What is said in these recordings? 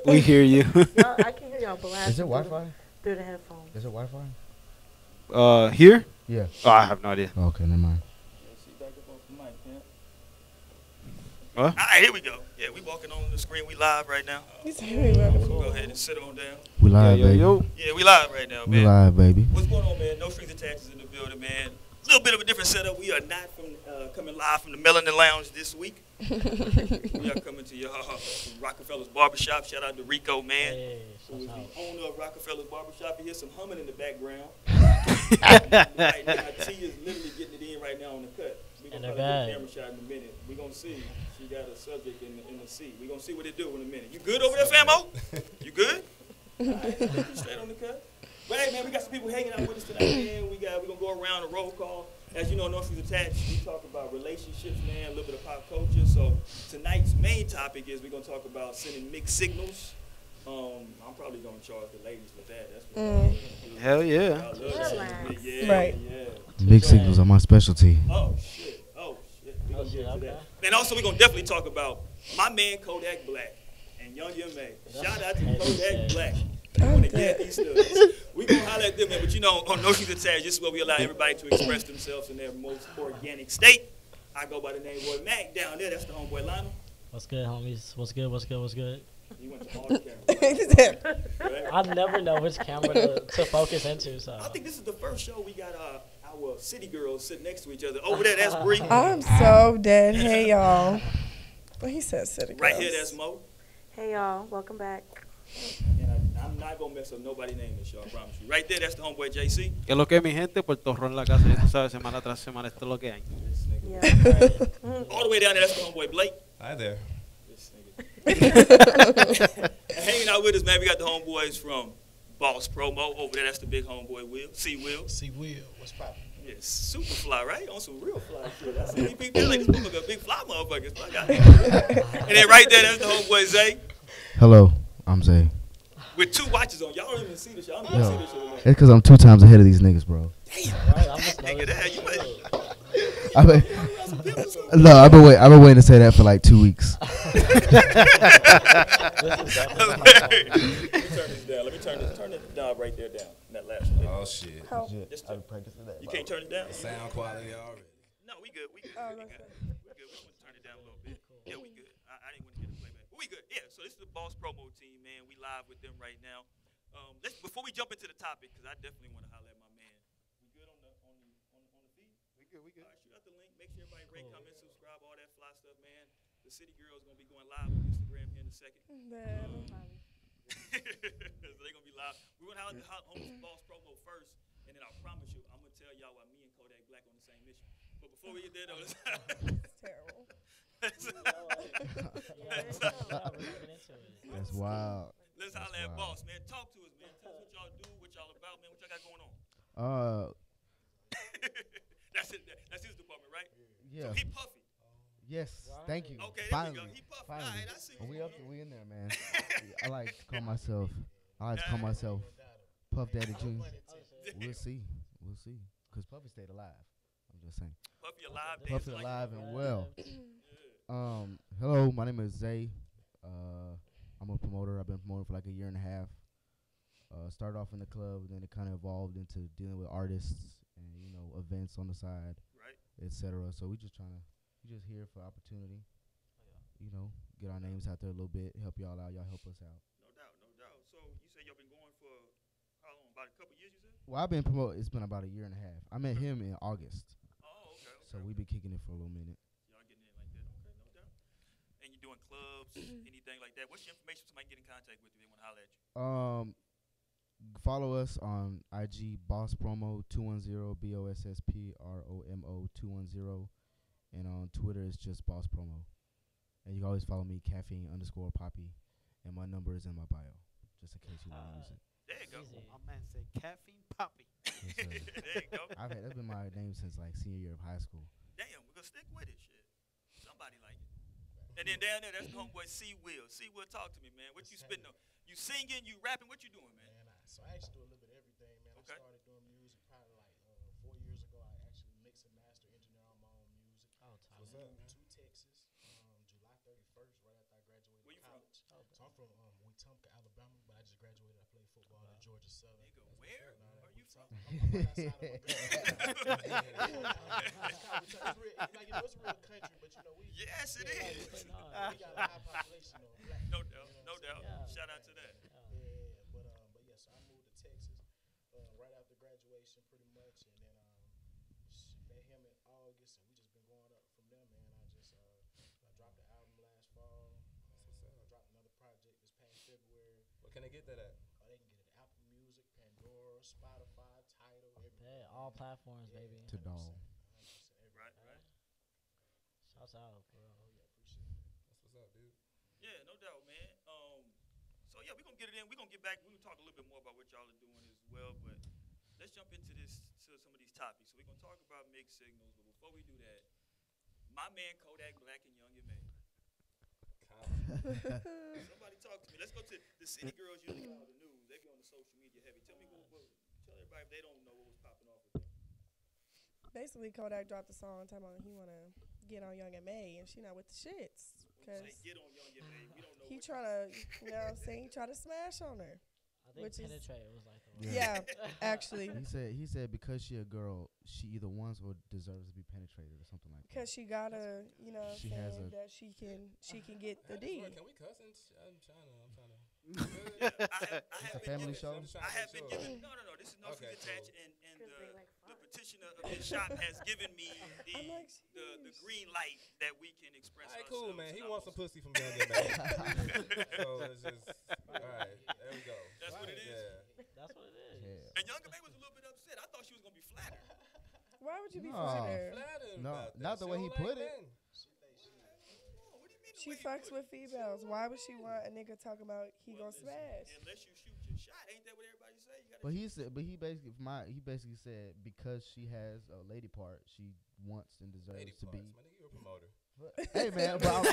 We hear you. Y'all, I can hear y'all blasting. Is it Wi-Fi? Through the headphones. Is it Wi-Fi? Here? Yeah. Oh, I have no idea. Okay, never mind. What? All right, here we go. Yeah, we walking on the screen. We live right now. Go ahead and sit on down. We live, Yo, baby. yo. Yeah, we live right now, man. We live, baby. What's going on, man? No Strings Attached is in the building, man. A little bit of a different setup. We are not coming live from the Melanin Lounge this week. We are coming to y'all from Rockefeller's Barbershop. Shout out to Rico, man. Hey, Who is the owner of Rockefeller's Barbershop. You hear some humming in the background. Right now, T is literally getting it in right now on the cut. We're going to do a camera shot in a minute. We're going to see. She got a subject in the seat. We're going to see what it do in a minute. You good over there, famo? You good? All right, straight on the cut. But hey, man, we got some people hanging out with us tonight, man. We're going to go around a roll call. As you know, No Strings Attached, we talk about relationships, man, a little bit of pop culture. So tonight's main topic is we're going to talk about sending mixed signals. I'm probably going to charge the ladies with that. That's what Hell yeah. I love that. Yeah, Right. yeah. Mixed signals are my specialty. Oh, shit. Oh, shit. We're going to get into that. And also, we're going to definitely talk about my man Kodak Black and Young May. Shout out to Kodak Black. I want to get these studies. We're going to holler at them, man. But you know, on No Strings Attached, this is where we allow everybody to express themselves in their most organic state. I go by the name Boy Mac down there. That's the homeboy Lionel. What's good, homies? What's good? What's good? What's good? He went to all the cameras. Right? I never know which camera to focus into. So I think this is the first show we got our city girls sitting next to each other. Over there, that's Bree. I'm so dead. Hey, y'all. He said city Right girls. here, that's Mo. Hey, y'all. Welcome back. And I'm not going to mess up nobody's name this show, I promise you. Right there, that's the homeboy JC. Que lo que es mi gente, Puerto Rico en la casa, ya tú sabes, semana tras semana, esto es lo que hay. This nigga. Yeah. All the way down there, that's the homeboy Blake. Hi there. This nigga. And hanging out with us, man, we got the homeboys from Boss Promo. Over there, that's the big homeboy Will. C Will. See Will, what's poppin'? Yeah, super fly, right? On some real fly shit. I see these people like this motherfucker, big fly motherfuckers. And then right there, that's the homeboy Zay. Hello, I'm Zay. With 2 watches on. Y'all don't even see this shit. I'm going to see this shit. It's because I'm 2 times ahead of these niggas, bro. Damn. right, I'm just Nigga, that, you might. I've been waiting to say that for like 2 weeks. this is Let me turn this down. Turn the knob right there down. That last one. Oh shit. Just you can't turn it down? Sound quality already. No, we good. We good. We good. We good. We just want to turn it down a little bit. Yeah, we good. I didn't want to get the playback. But we good. Yeah, so this is the Boss Promo team, man. We live with them right now. Before we jump into the topic, because I definitely want to holler at my man. We good on the feed? We good. All right, shoot out the link. Make sure everybody rate, comment, subscribe, all that fly stuff, man. The City Girls going to be going live on Instagram here in a second. So they're going to be live. We're going to holler at the Boss Promo first, and then I promise you, I'm going to tell y'all why me and Kodak Black on the same mission. But before we get there, though, It's terrible. That's wild. Let's holler at Boss, man. Talk to us, man. Tell us what y'all do, what y'all about, man. What y'all got going on? That's it. That's his department, right? Yeah. So he Puffy. Yes. Thank you. Okay, there Finally. we go. He Puffy. Finally. All right, I see. We in there, man. I like to call myself Puff Daddy Jr. We'll see. Cause Puffy stayed alive. I'm just saying. Puffy alive. Puffy alive and well. Hello, my name is Zay. I'm a promoter. I've been promoting for like a year and a half. Started off in the club, then it kind of evolved into dealing with artists and events on the side, Right. etc. So we just here for opportunity. Get our names out there a little bit, help y'all out. Y'all help us out. No doubt. So you say y'all been going for how long? About a couple years, you said? Well, I've been promoting. It's been about a year and a half. I met him in August, Oh, okay. so we've been kicking it for a little minute. Y'all getting in like that. Okay, no doubt. And you doing clubs, anything like that? What's your information if somebody get in contact with you? They want to holler at you. Follow us on IG Boss Promo 210 BOSSPROMO 210, and on Twitter it's just Boss Promo. And you can always follow me caffeine_poppy, and my number is in my bio, just in case you want to use it. There you go. My man said caffeine poppy. Yes, sir. There you go. That's been my name since like senior year of high school. Damn, we're going to stick with it, shit. Somebody like it. And then down there, that's the homeboy C Will. C Will, talk to me, man. What you spitting on? You singing, you rapping, what you doing, man? So I actually do a little bit of everything, man. Okay. I started doing music probably like 4 years ago. I actually mix and master engineer on my own music. Oh, Was moved to Texas July 31st, right after I graduated Where you from? college. So I'm from Wetumpka, football at Georgia Southern. Nigga, where are you from? It's real country, but you know we. Yes, it yeah, is. we got a high population of black. No doubt, no doubt. Yeah. Shout out to that. But yes, I moved to Texas right after graduation, pretty much, and then met him in August, and we just been going up from there, man. I dropped the album last fall. I dropped another project this past February. What can they get that at? They can get it at Apple Music, Pandora, Spotify, Tidal, everything. Yeah, all platforms, baby. To doll. 100% Right, right. Shouts out, bro. Yeah, appreciate it. That's what's up, dude. Yeah, no doubt, man. So yeah, we're gonna get it in. We're gonna get back. We're gonna talk a little bit more about what y'all are doing as well. But let's jump into some of these topics. So we're gonna talk about mixed signals. But before we do that, my man Kodak Black and Young and May. Somebody talk to me. Let's go to the city girls usually follow the news. They be on the social media heavy. Tell everybody if they don't know what was popping off with them. Basically, Kodak dropped a song talking about he want to get on Young and May, and she not with the shits. Say Because get on Young and May. We don't know. he trying to, you know what I'm saying, he try to smash on her. I think Which is- penetrate was like the word. Yeah, actually. He said because she a girl, she either wants or deserves to be penetrated or something like that. Because she got to, you know what I'm She has saying, a- that she can get the How does D. this work? Can we cuss? I'm trying to. I have It's a been family given, show. I have been given. No. This is no Okay, strings attached, cool. and Because they like the fun. petitioner of this shop has given me I'm like, the green light that we can express All right, ourselves. cool, man. He and wants some our- pussy from Young and May. So it's just all right. There we go. That's what it is. Yeah. That's what it is. Yeah. And Young and May was a little bit upset. I thought she was gonna be flattered. Why would you be No. flattered? Flattered No, about that. not the She way don't he like put it. men. What do you mean? the She way you fucks put with females. Why would she want a nigga talking about he Well, gonna smash? Unless you shoot your shot, ain't that what everybody say? You gotta But he basically said because she has a lady part, she wants and deserves Lady to parts, be. my nigga, you a promoter. Hey man, but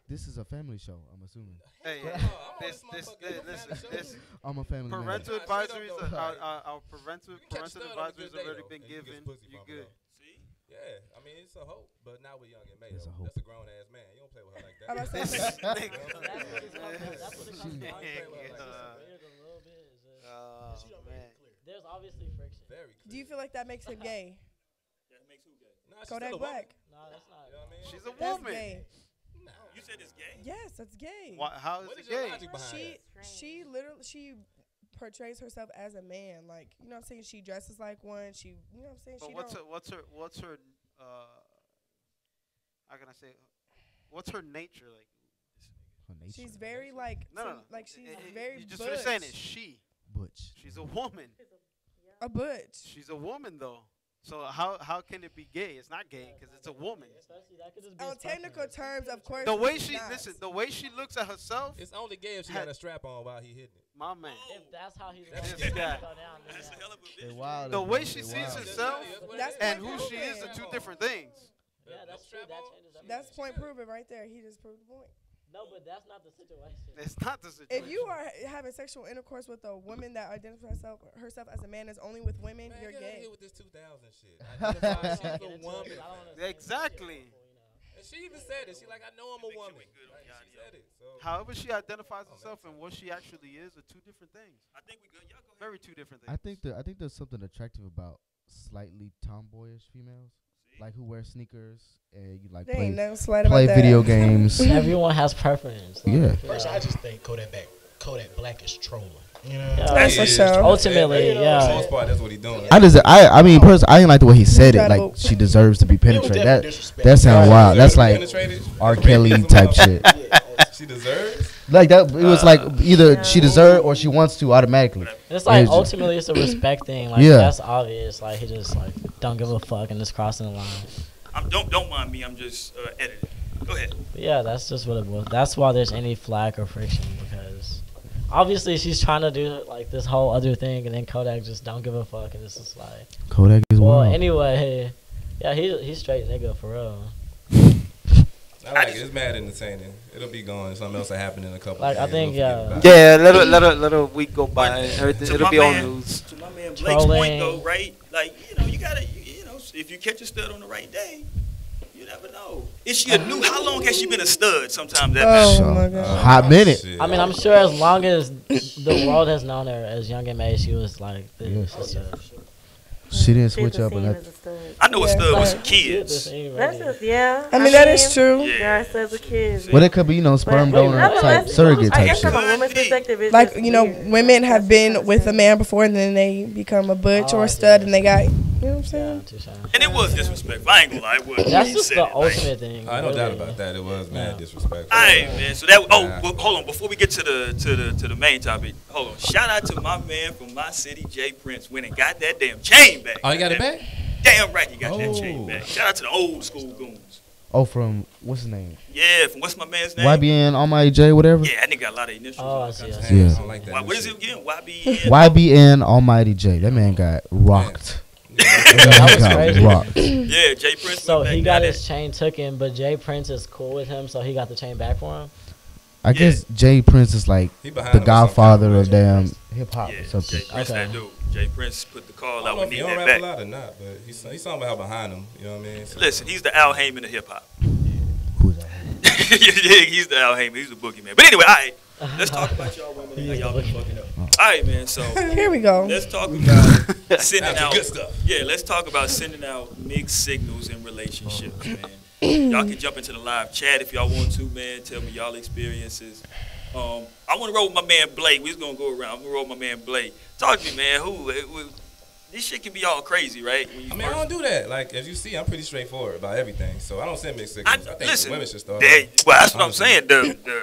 this is a family show. I'm assuming. Hey, Hell yeah. no, I don't want This, this this, motherfucker listen, to have this shows. I'm a family man. parental Nah, straight up advisories, though, right. our parental You can catch a stud on a advisories good day, already though, been and you get given. some pussy You from it, good? though. See? Yeah, I mean it's a hope, but not with Young and May. It's a Though. hope. That's a grown ass man. You don't play with her like that. I'm about to This say, nigga. That's what it comes down to. Nigga. It's just weird a little bit. It's just, Oh, She don't make man. it clear. there's obviously friction. Very clear. do you feel like that makes him gay? That makes who gay? Nah, she's Kodak still a woman. Black. No, that's not. You know what I mean? She's a That's woman. gay. Nah. You said it's gay? Yes, that's gay. Why, how is What it is your gay? logic behind She that? she literally she portrays herself as a man. Like, you know what I'm saying? She dresses like one. She, you know what I'm saying? But She what's don't. her how can I say? What's her nature like? Her nature. She's very like No, no, some- no. like she's It- very You just butch. finished saying it. She. butch. She's a woman. A butch. She's a woman though. So how can it be gay? It's not gay because it's a woman. Especially that could just be On his technical preference. terms, of course. The way it's she not. the way she looks at herself, It's only gay if she got a strap on while he hitting it. my man. If that's how he's That's going to guy. go down, then That's a yeah. hell of a They bitch. wild. The way They she wild. sees herself That's and point who she is are proven. two different things. Yeah, that's true. That changes everything. That's point proven right there. He just proved the point. No, but that's not the situation. It's not the situation. If you are having sexual intercourse with a woman that identifies herself as a man is only with women, Man, you're get out of gay. here with this 2000 shit. Identify she's Get a into woman. it, 'cause I don't wanna say Exactly. people, you know. And she even said it. She like, I know I'm a Make sure woman. we good on Like, the she audio. said it. So However she identifies Oh, herself man. and what she actually is are two different things. I think we good. Y'all go ahead. Very two different I things. think there's something attractive about slightly tomboyish females, See? like who wear sneakers and you like There ain't play nothing slight about that. video games. Everyone has preference. Like, Yeah. Personally, I just think Kodak Black is trolling. You know? Yeah. That's for Yeah, sure. Ultimately, Yeah, for the yeah. most part, that's what he doing. I mean, personally, I didn't like the way he said it. Incredible. Like she deserves to be It was penetrated. definitely That disrespectful. sounds wild. That's like Penetrated? R. Kelly type shit. She deserves. Like that, it was like either she deserved or she wants to automatically. It's like It's just- ultimately it's a respect thing. Like Yeah. that's obvious. Like he just like don't give a fuck and just crossing the line. Don't mind me. I'm just editing. Go ahead. But yeah, that's just what it was. That's why there's any flack or friction because obviously she's trying to do like this whole other thing and then Kodak just don't give a fuck and it's just like Kodak is well wild. anyway, yeah he's straight nigga for real. I like it. It's mad entertaining. It'll be gone. Something else will happen in a couple Like, days. I think, We'll forget yeah. about it. Yeah, let a week go by. Everything To it'll my be on man- news. To my man Blake's Trolling. point though, right? Like you gotta, if you catch a stud on the right day, you never know. Is she a new? How long has she been a stud? Sometimes that matters. Oh my god. Hot minute. Shit. I mean I'm sure as long as the world has known her as young and May. She was like this. Yes. So, She didn't She's switch a up or scene nothing. as a stud. I know a Yeah. stud with some she did kids. this anyway. That's just, yeah. I mean, that is true. Yeah. There are studs with kids. Well, it could be, sperm But donor type, nonetheless, surrogate I type guess shit. from a woman's perspective, it's Like, just weird. women have That's been kinda with a sad. man before and then they become a butch Oh, or I a see stud what and they you're got, you know what I'm Yeah, saying? touche. And it was disrespectful. I ain't gonna lie, it was. That's He just said the it, like, ultimate thing. I no doubt really. about that. It was mad Yeah. disrespectful. All right, man. So that. Oh, Nah. well, hold on. Before we get to the main topic, hold on. Shout out to my man from my city, Jay Prince, went and got that damn chain back. Oh, you got it back? Damn right, he got that Oh. chain back. Shout out to the old school goons. Oh, from what's his name? Yeah, from what's my man's name? YBN Almighty J, whatever. Yeah, that nigga got a lot of initials. Oh, all I see, kinds I of see. Yeah. I don't like that. What new is it shit. again? YBN. YBN Almighty J. That man got rocked. That That was man got crazy. rocked. Yeah, Jay Prince. So went back, he got that. his chain taken, but Jay Prince is cool with him, so he got the chain back for him. I guess Jay Prince is like He behind the him or something. godfather of damn hip hop Yeah, or something. Jay Prince, Okay. that dude. Jay Prince put the I call don't out. know We if he need don't that rap back. a lot or not, but he's talking about how behind him. You know what I mean? So, Listen, he's the Al Heyman of hip hop. Who's that? Yeah, he's the Al Heyman. He's the boogeyman. But anyway, all right. Let's talk about y'all women and how y'all been fucking up. All right, man. So Here we go. let's talk about sending That's the out. good stuff. Yeah, let's talk about sending out mixed signals in relationships, man. Y'all can jump into the live chat if y'all want to, man. Tell me y'all experiences. I want to roll with my man Blake. We're gonna go around. I'm gonna roll with my man Blake. Talk to me, man. This shit can be all crazy, right? When you I mean, I first- don't do that. Like, as you see, I'm pretty straightforward about everything. So I don't send mixed signals. I think listen, women should start. well, that's what I'm Honestly. saying.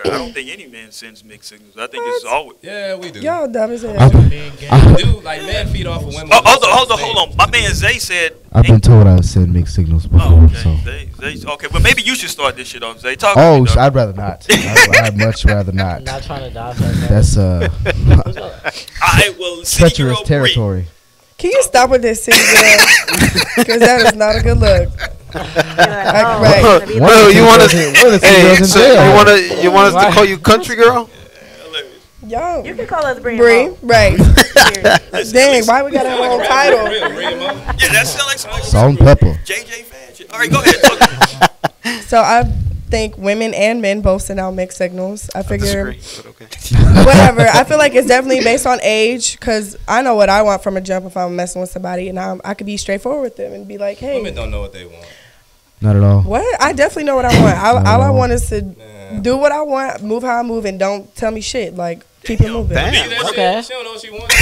I don't think any man sends mixed signals. I think it's always. Yeah, we do. Y'all dumb as hell. We do. Like, men feed off of women. Oh, hold on. My man Zay said. I've been told I've sent mixed signals before. Oh, okay. So. Zay, okay, well, maybe you should start this shit off, Zay. Talk to me, Oh, dog. I'd rather not. I'd much rather I'm not. not trying to die for that. That's All right, well, City treacherous Girl territory. Can you stop with this city girl? Because that is not a good look. Yeah, Right. oh, be One like- of the you wanna- two girls in- one of the two Hey, girls in so jail. you want us to call you country girl? Y'all. You can call us Bree. Bree, right. Listen, Dang, why we gotta have a whole title? Yeah, that sounds like some Salt and pepper. JJ fan shit. All right, go ahead. Talk to me. So I think women and men both send out mixed signals. I figure Disagree, but okay. whatever. I feel like it's definitely based on age because I know what I want from a jump if I'm messing with somebody, and I could be straightforward with them and be like, hey, Women don't know what they want. Not at all. what? I definitely know what I want. All I want is to Nah. do what I want, move how I move, and don't tell me shit. Like, keep it moving. Damn. Leave that Okay. shit. She don't know what she wants.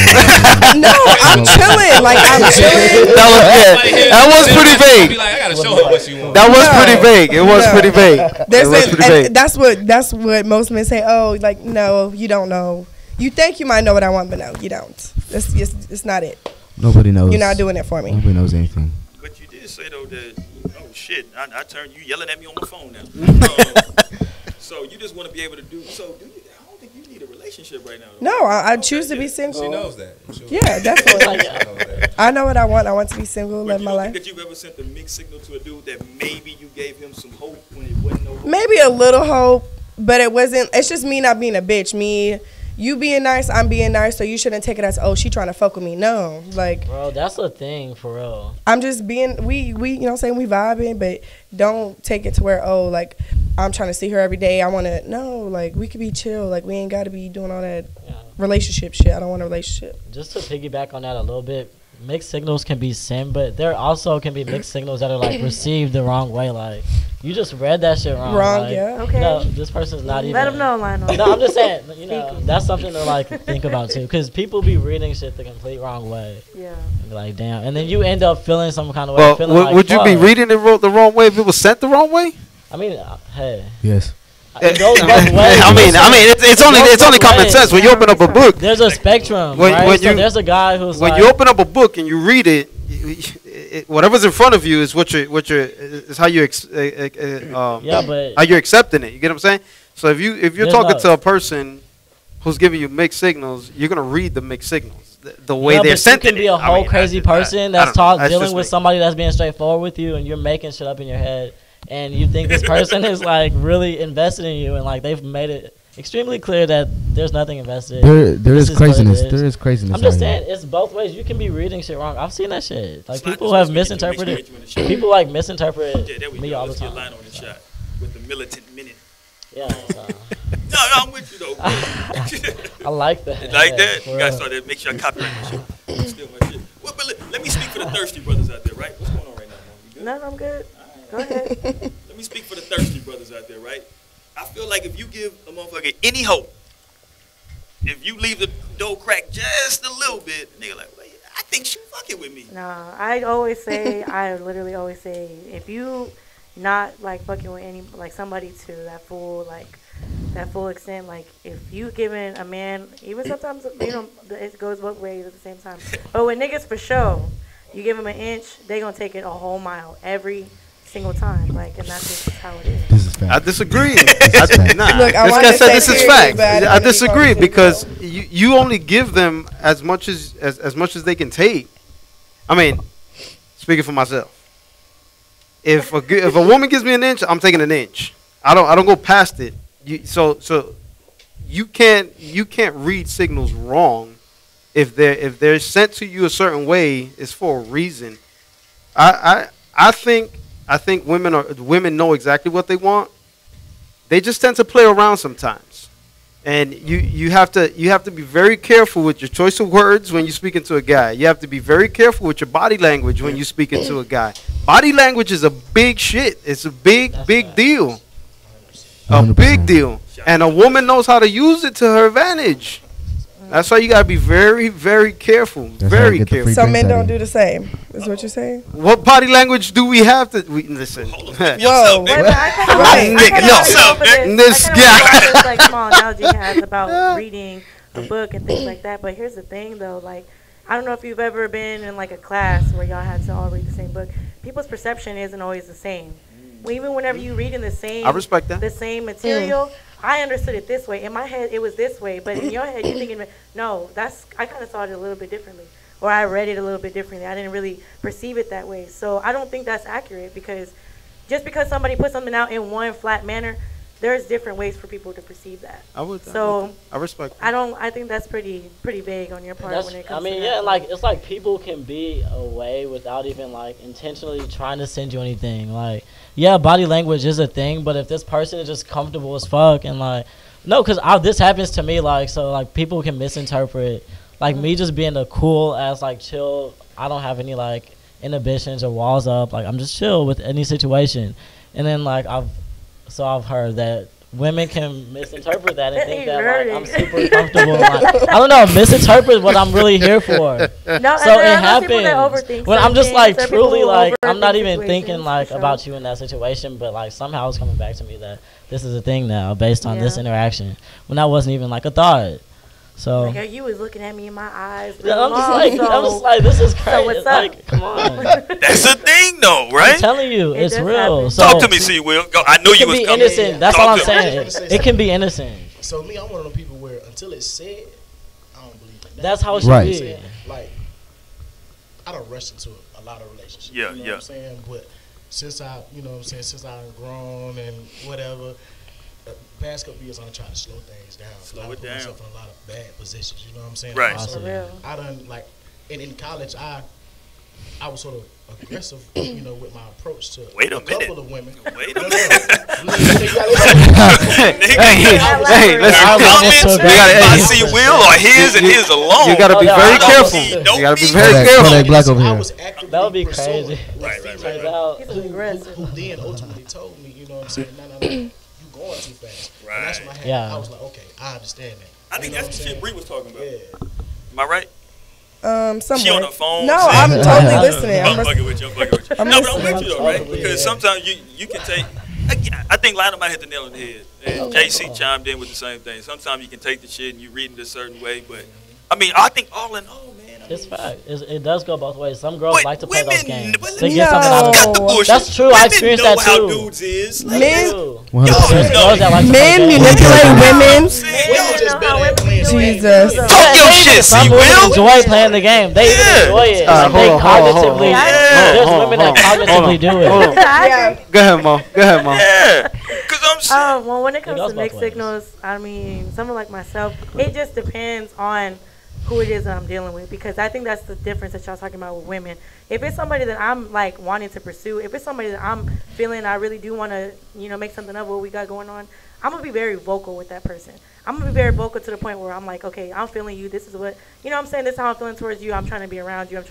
No, I'm chilling. Like, I'm chilling. That was pretty Be vague. like, I gotta show her what she wants. That was No. pretty vague. It was No. pretty vague. It was pretty vague. And that's what most men say. Oh, like, no, you don't know. You think you might know what I want, but no, you don't. It's not it. Nobody knows. You're not doing it for me. Nobody knows anything. But you did say though that shit. I turned you yelling at me on my phone now. So you just want to be able to do. So do you? I don't think you need a relationship right now. Though. No, I choose to be single. She knows that. Yeah, definitely. She knows that. I know what I want. I want to be single, But live you my don't life. think that you've ever sent a mixed signal to a dude that maybe you gave him some hope when it wasn't no hope? Maybe a little hope, but it wasn't. It's just me not being a bitch. Me, you being nice, I'm being nice. So you shouldn't take it as, oh, she trying to fuck with me. No, like, Bro, that's a thing for real. I'm just being. We you know what I'm saying, we vibing, but don't take it to where, oh, like, I'm trying to see her every day. I want to. No, like, we could be chill. Like, we ain't got to be doing all that Yeah. relationship shit. I don't want a relationship. Just to piggyback on that a little bit, mixed signals can be sent, but there also can be mixed signals that are like received the wrong way. Like, you just read that shit wrong. Wrong, like, yeah. Okay. No, this person's not even. Let them know, Lionel. No, I'm just saying, you know, that's something to like think about too, because people be reading shit the complete wrong way. Yeah. And be like, damn, and then you end up feeling some kind of way. Well, feeling like, would you be fuck. reading it the wrong way if it was sent the wrong way? I mean, hey, Yes. it goes both ways. I mean, it's only common sense when you open up a book. There's a spectrum, When- right? when So you- there's a guy who's When like, you open up a book and you read it, whatever's in front of you is what you're is how you yeah, but how you're accepting it. You get what I'm saying? So if you're There's talking no- to a person who's giving you mixed signals, you're gonna read the mixed signals the way yeah, they're but sent. you can be a whole crazy person that's dealing just with me. somebody that's being straightforward with you, and you're making shit up in your head, and you think this person is like really invested in you, and like they've made it extremely clear that there's nothing invested. There This is is what it craziness. is. There is craziness. I'm just out here. saying it's both ways. You can be reading shit wrong. I've seen that shit. Like Slide people this have way, so we can make misinterpreted. sure you in the shot. People like misinterpret Yeah, there we me go. all the Let's get a time. line on the shot with the militant minute. Yeah. So. No, I'm with you though. I like that. You like Yeah, that? for You gotta real. start that. Make sure I copyright my shit. Steal my shit. Well, but let me speak for the thirsty brothers out there, right? What's going on right now, Mom? You good? No, I'm good. Go All right. ahead. Let me speak for the thirsty brothers out there, right? I feel like if you give a motherfucker any hope, if you leave the door cracked just a little bit, the nigga like, well, I think she fucking with me. No, I literally always say, if you not like fucking with any like somebody to that full extent, like if you giving a man, even sometimes it goes both ways at the same time. But with niggas for sure, you give them an inch, they gonna take it a whole mile every single time. Like, and that's just how it is. This is fact. I disagree. Look, I This wanted guy to said say this is period, fact. but I didn't I want to be disagree called because period. you only give them as much as much as they can take. I mean, speaking for myself, if a woman gives me an inch, I'm taking an inch. I don't go past it. So you can't read signals wrong. If they're sent to you a certain way, it's for a reason. I think women know exactly what they want. They just tend to play around sometimes, and you have to be very careful with your choice of words when you're speaking to a guy. You have to be very careful with your body language when you're speaking to a guy. Body language is a big shit. It's a big deal. A 100%. big deal, and a woman knows how to use it to her advantage. That's why you gotta be very, very careful. That's how you Very get the careful. free So men drinks out don't of do it. the same. Is what you're saying? What body language do we have to listen? Hold on. Whoa. Yourself, Wait, nigga. but I kinda Right. wanna- I kinda No. wanna go over This I kinda wanna guy. go over this, like, small analogy he has about reading a book and things like that. But here's the thing, though. Like, I don't know if you've ever been in like a class where y'all had to all read the same book. People's perception isn't always the same. Even whenever you reading the same, I respect that. the same material. I understood it this way. In my head, it was this way. But in your head, you're thinking, no, I kind of saw it a little bit differently. Or I read it a little bit differently. I didn't really perceive it that way. So I don't think that's accurate, because just because somebody puts something out in one flat manner, there's different ways for people to perceive that. I respect that. I think that's pretty vague on your part when it comes to that. Yeah, like it's like people can be away without even like intentionally trying to send you anything. Like, yeah, body language is a thing, but if this person is just comfortable as fuck and like, no, because this happens to me, like, so like people can misinterpret like me just being a cool ass like chill. I don't have any like inhibitions or walls up. Like, I'm just chill with any situation, and then like I've heard that women can misinterpret that and think that like I'm super comfortable. Like, I don't know, misinterpret what I'm really here for. No, So it there are those people that happens overthink when I'm just certain like things. Some truly people like I'm not overthink even situations, thinking like for sure. about you in that situation, but like somehow it's coming back to me that this is a thing now based on this Yeah. interaction when that wasn't even like a thought. So Like, you was looking at me in my eyes. yeah, real I'm just long, like this is so crazy. what's Like, up? come on. That's a thing, though, I'm right? telling you, It it's does real. happen. So Talk to me, C. Will. Go. I knew it you can was be coming. innocent. That's Talk all I'm to me. saying. It can be innocent. So me, I'm one of them people where until it's said, I don't believe it. That's how it should Right. be. Like, I don't rush into a lot of relationships. Yeah, you know yeah. what I'm saying? But since I've grown and whatever, the past couple years I'm trying to slow things down. Slow I it put down. myself in a lot of bad positions. You know what I'm saying? Right. Also, For real. I done like, and in college I was sort of aggressive, with my approach to Wait a couple minute. of women. Wait No, a no, minute. no. You gotta- Hey, listen. Our level's so Comments bad. by C. Will or his and his alone. You gotta be Oh, no, very I don't careful. see- You don't gotta be be- very Kodak, careful. Kodak Black over I here. was actively That would be pursuing crazy. Right. Straight out. He's aggressive. who then ultimately told me, you know what I'm saying, no, you going too fast. And that's when I had, Yeah. I was like, okay, I understand that. I think You know that's the what I'm shit Bree was talking about. saying? Am I right? Somewhere. She on her phone. No, saying- I'm totally listening. I'm I'm fucking with you. I'm fucking with you. I'm No, but I'm listening. with you though, right? Totally, Because yeah. sometimes you can take. I think Lionel might hit the nail on the head. And JC chimed in with the same thing. Sometimes you can take the shit and you read it a certain way, but I mean, I think all in all, man. It's fact. It does go both ways. Some girls But like to play those women- games but to no. get something out of Cut it. the bullshit. That's true. I Women experienced know that how too. dudes is. Like, Men- yo, 100%. There's girls that like to play Men games. manipulate women. saying, Women yo, just better at playing Jesus. games. Talk your shit, Some C. women Will. enjoy playing the game. They even Yeah. enjoy it. Alright, Like, they hold on, hold on, hold on. cognitively. Yeah. There's Hold on, women hold that on, cognitively do hold it. on. Yeah. Go ahead, Mo. Go ahead, Mo. Yeah, because I'm saying. Well, when it comes goes to both mixed ways. signals, I mean, someone like myself, it just depends on who it is that I'm dealing with, because I think that's the difference that y'all talking about with women. If it's somebody that I'm like wanting to pursue, if it's somebody that I'm feeling I really do want to, make something of what we got going on, I'm gonna be very vocal with that person. I'm gonna be very vocal to the point where I'm like, okay, I'm feeling you. This is what I'm saying. This is how I'm feeling towards you. I'm trying to be around you.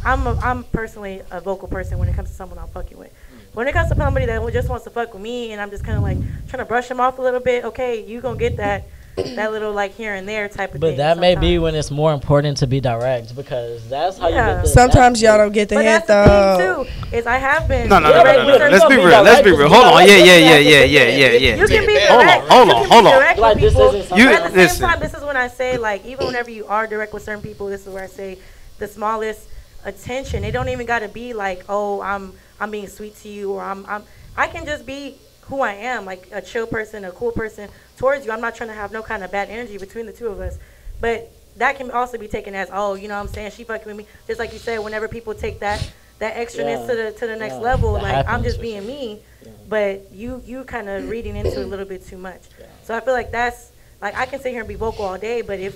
I'm personally a vocal person when it comes to someone I'm fucking with. When it comes to somebody that just wants to fuck with me and I'm just kind of like trying to brush them off a little bit, okay, you gonna get that little like here and there type of thing. But that may be when it's more important to be direct, because that's how you get the. Sometimes y'all don't get the hint though. That's the thing too, is I have been. No. Let's be real. Let's be real. Hold on. Yeah. You can be direct. Hold on. Like this isn't something. At the same time, this is when I say, like, even whenever you are direct with certain people, this is where I say the smallest attention. It don't even got to be like, oh, I'm being sweet to you, or I can just be who I am, like a chill person, a cool person towards you. I'm not trying to have no kind of bad energy between the two of us. But that can also be taken as, oh, you know what I'm saying, she fucking with me. Just like you said, whenever people take that extraness to the next level, like I'm just being me, but you kind of reading into it a little bit too much. So I feel like that's, like, I can sit here and be vocal all day, but if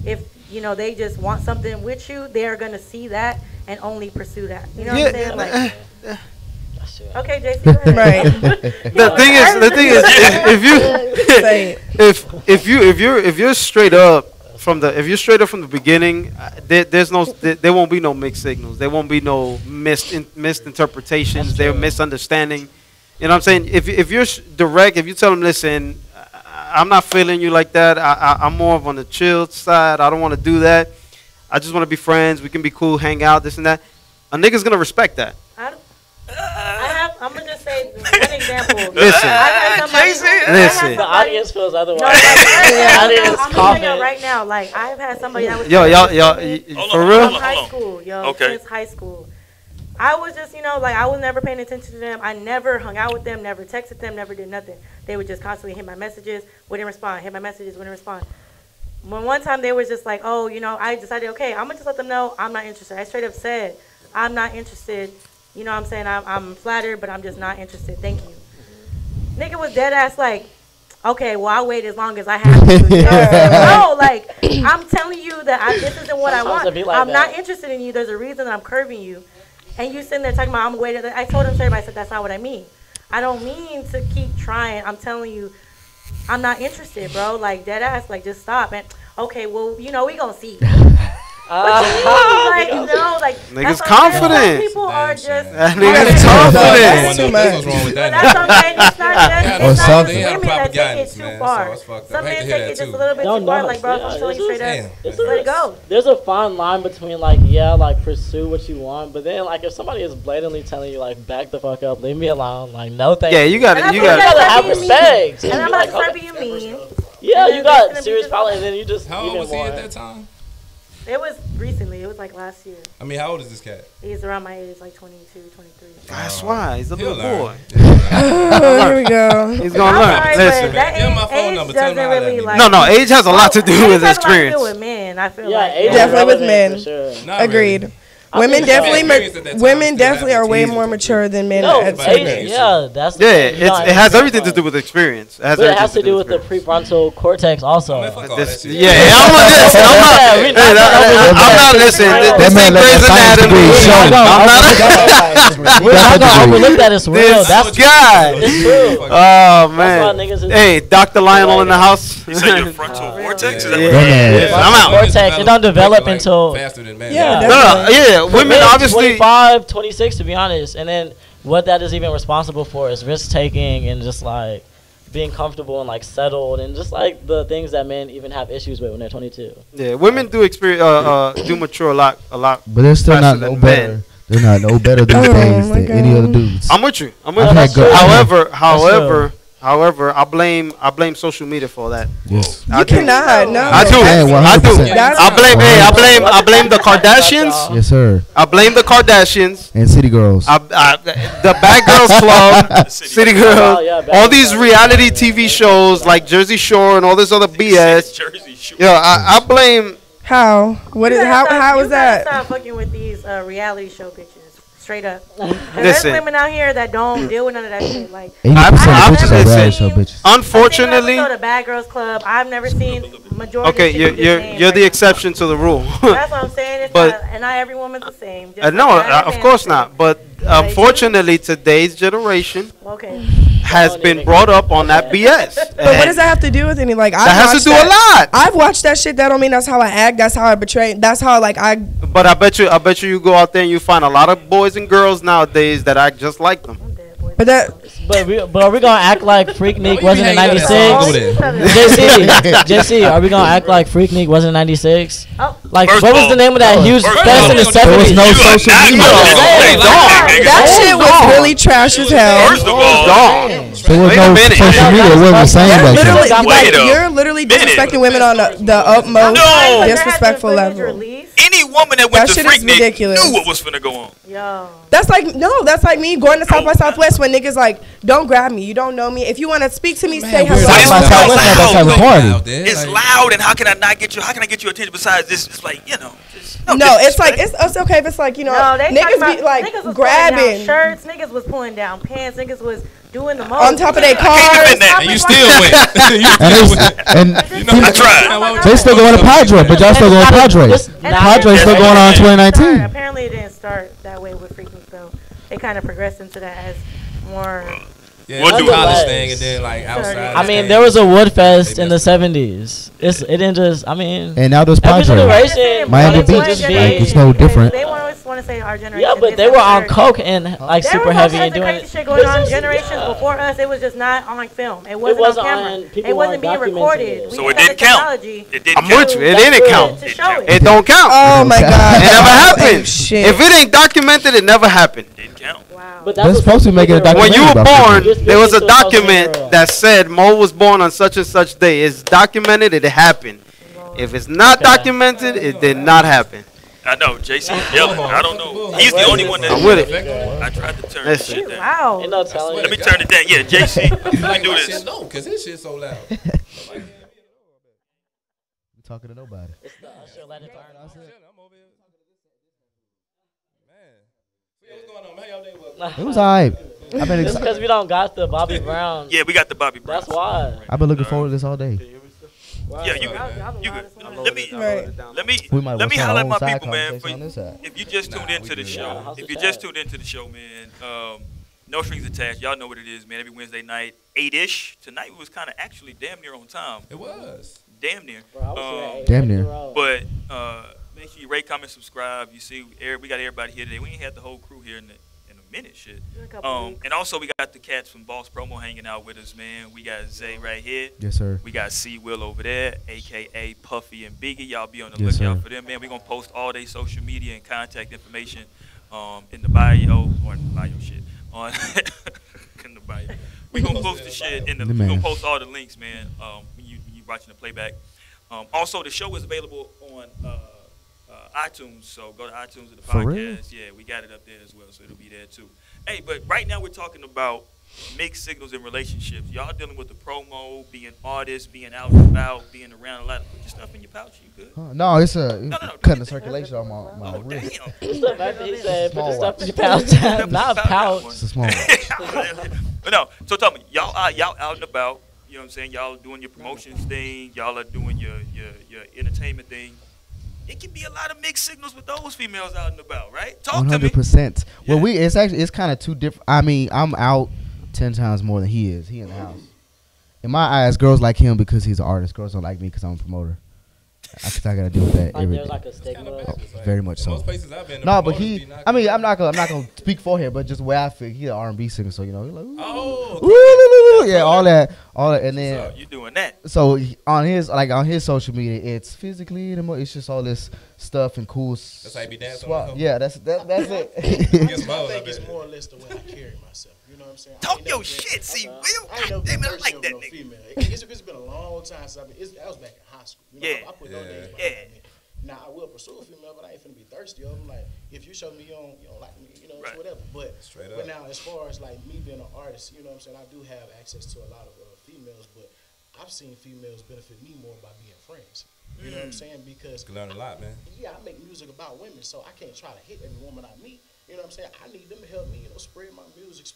they just want something with you, they're going to see that and only pursue that. You know what I'm saying? Like, okay, JC, go ahead. Right. The thing is, if you're straight up from the beginning, there won't be no mixed signals. There won't be no misinterpretations. There misunderstanding. You know what I'm saying? If you're direct, if you tell them, listen, I'm not feeling you like that. I'm more of on the chill side. I don't want to do that. I just want to be friends. We can be cool, hang out, this and that. A nigga's gonna respect that. I'm gonna just say one example. Listen. Listen. The audience feels otherwise. I'm telling you right now, like, I've had somebody that was y'all for real? From high school, since high school. I was just, like, I was never paying attention to them. I never hung out with them, never texted them, never did nothing. They would just constantly hit my messages, wouldn't respond, hit my messages, wouldn't respond. When one time they was just like, oh, I decided, okay, I'm gonna just let them know I'm not interested. I straight up said, I'm not interested. You know what I'm saying? I'm flattered, but I'm just not interested. Thank you. Nigga was dead ass like, okay, well, I'll wait as long as I have to. No, like, I'm telling you that this isn't what I want. I'm not interested in you. There's a reason that I'm curving you. And you sitting there talking about I'm waiting. I told him to everybody, I said, that's not what I mean. I don't mean to keep trying. I'm telling you, I'm not interested, bro. Like, dead ass, like, just stop. And, okay, well, we gonna see. Niggas confident. People are just niggas confident. Too much. What's wrong with that? That's what I'm saying. It's not just women that take it guidance, too man, far. so it's fucked up. Some I hate men to hear take it that just too. a little bit too far. Like, bro, I'm telling you straight up, Damn. let it go. There's a fine line between, like, pursue what you want, but then, like, if somebody is blatantly telling you, like, back the fuck up, leave me alone, like, no thank you. Yeah, you gotta have respect. And I'm not trying to be mean. Yeah, you got serious problems, and then you just. How old was he at that time? It was recently. It was like last year. I mean, how old is this cat? He's around my age, like 22, 23. That's why. He's a little boy. Here we go. He's going to learn. Listen. Give him my phone number. Tell him how really, that No, age has a lot to do with experience. With men, I feel like. Age definitely with men. Sure. Agreed. Really. Women definitely are way more mature than men. It has everything to do with experience. It has to do with the prefrontal cortex also. I'm not listening. This ain't Grey's Anatomy. I'm not overlook that as real. That's guy. It's true. Oh man. Hey, Dr. Lionel in the house. You said your frontal vortex? I'm out. Cortex. It don't develop until faster than men. Yeah. Women obviously 25, 26 to be honest, and then what that is even responsible for is risk taking and just like being comfortable and like settled and just like the things that men even have issues with when they're 22. Yeah, women do experience do mature a lot. But they're still not no better. They're not no better these days than any other dudes. I'm with you. However, I blame social media for that. Yes. You cannot. No. I do. I blame the Kardashians. Yes, sir. I blame the Kardashians and City Girls. The Bad Girls Club, City Girls, all these reality TV shows like Jersey Shore and all this other BS. Jersey Shore. Yeah, I blame. How? What is? How is that? Stop fucking with these reality show bitches. Straight up. There's Listen. women out here that don't deal with none of that shit. Like, 80% of I've bitches are bad, seen- so bitches. Unfortunately, I've seen the Bad Girls Club. I've never seen majority. okay, of shit you're named you're right the now. exception to the rule. That's what I'm saying. It's But- not, and not every woman's the same. Just No, like not of every course man's not. But unfortunately, today's generation the same. Okay. has been brought up on that BS. But what does that have to do with anything? Like, That has to do a lot. I've watched that shit. That don't mean that's how I act. That's how I betray. That's how like I. But I bet you go out there and you find a lot of boys and girls nowadays that act just like them. I'm dead, boy. But that. But are we gonna act like Freaknik you wasn't in hanging out at '96? home over JC, are we gonna act like Freaknik wasn't in '96? Oh. Like, First what of was all- the name of that huge first of fest all, in the There was 70s? no You are social not media. gonna There say like nigga. That shit was really trash as hell. First of all, Dog. was Wait a no minute. social media. It wasn't the same You're back literally, then. Wait like, a you're literally minute. disrespecting women on the utmost No. disrespectful level. Any woman that went That to shit is Freaknik ridiculous. knew what was finna go on. Yo. That's like that's like me going to South by Southwest when niggas like, don't grab me, you don't know me. If you want to speak to me, say hello. South by It's Southwest loud, not that type of though. party. It's loud, and how can I not get you? How can I get your attention besides this? It's like, you know. Just, No, it's like it's okay if it's like, you know, No, they niggas talking be about, like niggas was grabbing pulling down shirts, niggas was pulling down pants, niggas was doing the most. on top of their defend cars. that. And you still went. And I tried. they still going to Padre, but y'all still going to Padre. Padre's still going on in 2019. Apparently, it didn't start that way with Freaknik, though. They kind of progressed into that as more. Yeah, We'll it's do a it. college thing, and then like outside. I mean, thing. there was a Woodfest in the '70s. It didn't just. I mean, And now there's every Padre. generation Miami wanted to Beach, just like, be. it's no different. They always want to say our generation. Yeah, but they were on coke and like There super was all heavy and kinds of doing crazy it. shit going on generations before us. It was just not on film. It wasn't, wasn't on camera. on- people It wasn't being weren't documenting recorded. it. We So it had the didn't count. technology It didn't I'm count. with you. It didn't count. to show it. It don't count. Oh my god, It never Oh, happened. shit. If it ain't documented, it never happened. Didn't count. Wow. But They're supposed to make it a When you were documentary about born, Freaknik. there was a Just listen to document social that said Mo was born on such and such day. It's documented. It happened. If it's not Okay. documented, it did not happen. I know, JC yelling. I don't know. He's the only one that. I'm with it. I tried to turn Listen. this shit down. Wow. Ain't no telling. Let me turn it down. Yeah, JC, you Like can do my this. shit, no, cause this shit's so loud. Talking to nobody. What's going on, man? How y'all day was? It was alright. I've been It's because we don't got the Bobby Brown. Yeah, we got the Bobby Brown. That's why. I've been looking forward to this all day. Yeah, you Y'all good. You the good. loudest one. Let me Right. We might let me start highlight our my own side people, man. For conversation on this side. if you just tuned into the show, How's if the you just chat? tuned into the show, man, no strings attached. Y'all know what it is, man. Every Wednesday night, 8-ish. Tonight we was kind of actually damn near on time. It was. Damn near. Bro, I was here at Damn 8 near. row. But make sure you rate, comment, subscribe. You see, we got everybody here today. We ain't had the whole crew here in a minute, shit. In a couple weeks. And also we got the cats from Boss Promo hanging out with us, man. We got Zay right here. Yes, sir. We got C Will over there, aka Puffy and Biggie. Y'all be on the Yes, lookout sir. for them, man. We gonna post all their social media and contact information in the bio or in the bio shit on in the bio. We gonna post the shit in the. The We man. gonna post all the links, man. When you watching the playback. Also, the show is available on iTunes, so go to iTunes to the For podcast. real? Yeah, we got it up there as well, so it'll be there too. Hey, but right now we're talking about mixed signals in relationships. Y'all dealing with the promo, being artists, being out and about, being around a lot. Put your stuff in your pouch. You good? No, it's no, cutting the circulation on my Oh wrist. damn! He said, put Small the stuff one. in your pouch. Not a pouch. It's a small one. But no, so tell me, y'all out and about. You know what I'm saying? Y'all doing your promotions thing. Y'all are doing your entertainment thing. It can be a lot of mixed signals with those females out and about, right? Talk to me. 100%. Well, Yeah. it's kind of two different. I mean, I'm out 10 times more than he is. He in the house. In my eyes, girls like him because he's an artist. Girls don't like me because I'm a promoter. I gotta deal with that Like every there's day. like a stigma. Very much so. Most places I've been. No, but he. I mean, I'm not gonna speak for him, but just where I feel, he's an R&B singer, so you know, he's like, ooh, Oh, ooh, yeah, all that, and then So you doing that? so on his social media, it's physically and it's just all this stuff and cool. That's how you be dancing swap. on the Yeah, that's it. Get some I hoes, I think it's bet. more or less the way I carry myself. You know what I'm saying? I Talk ain't your never been- shit, see, Will. I ain't never Damn been it, I like thirsty that over no nigga. female. It's been a long time since that was back in high school. You know, Yeah. I put no names behind Yeah. me. Now I will pursue a female, but I ain't finna be thirsty over them. Like if you show me you don't like me, you know, it's Right. whatever. But Straight but up. now as far as like me being an artist, you know what I'm saying, I do have access to a lot of females, but I've seen females benefit me more by being friends. You know what I'm saying? Because You can learn a lot, man. yeah, I make music about women, so I can't try to hit every woman I meet. You know what I'm saying? I need them to help me, spread my music,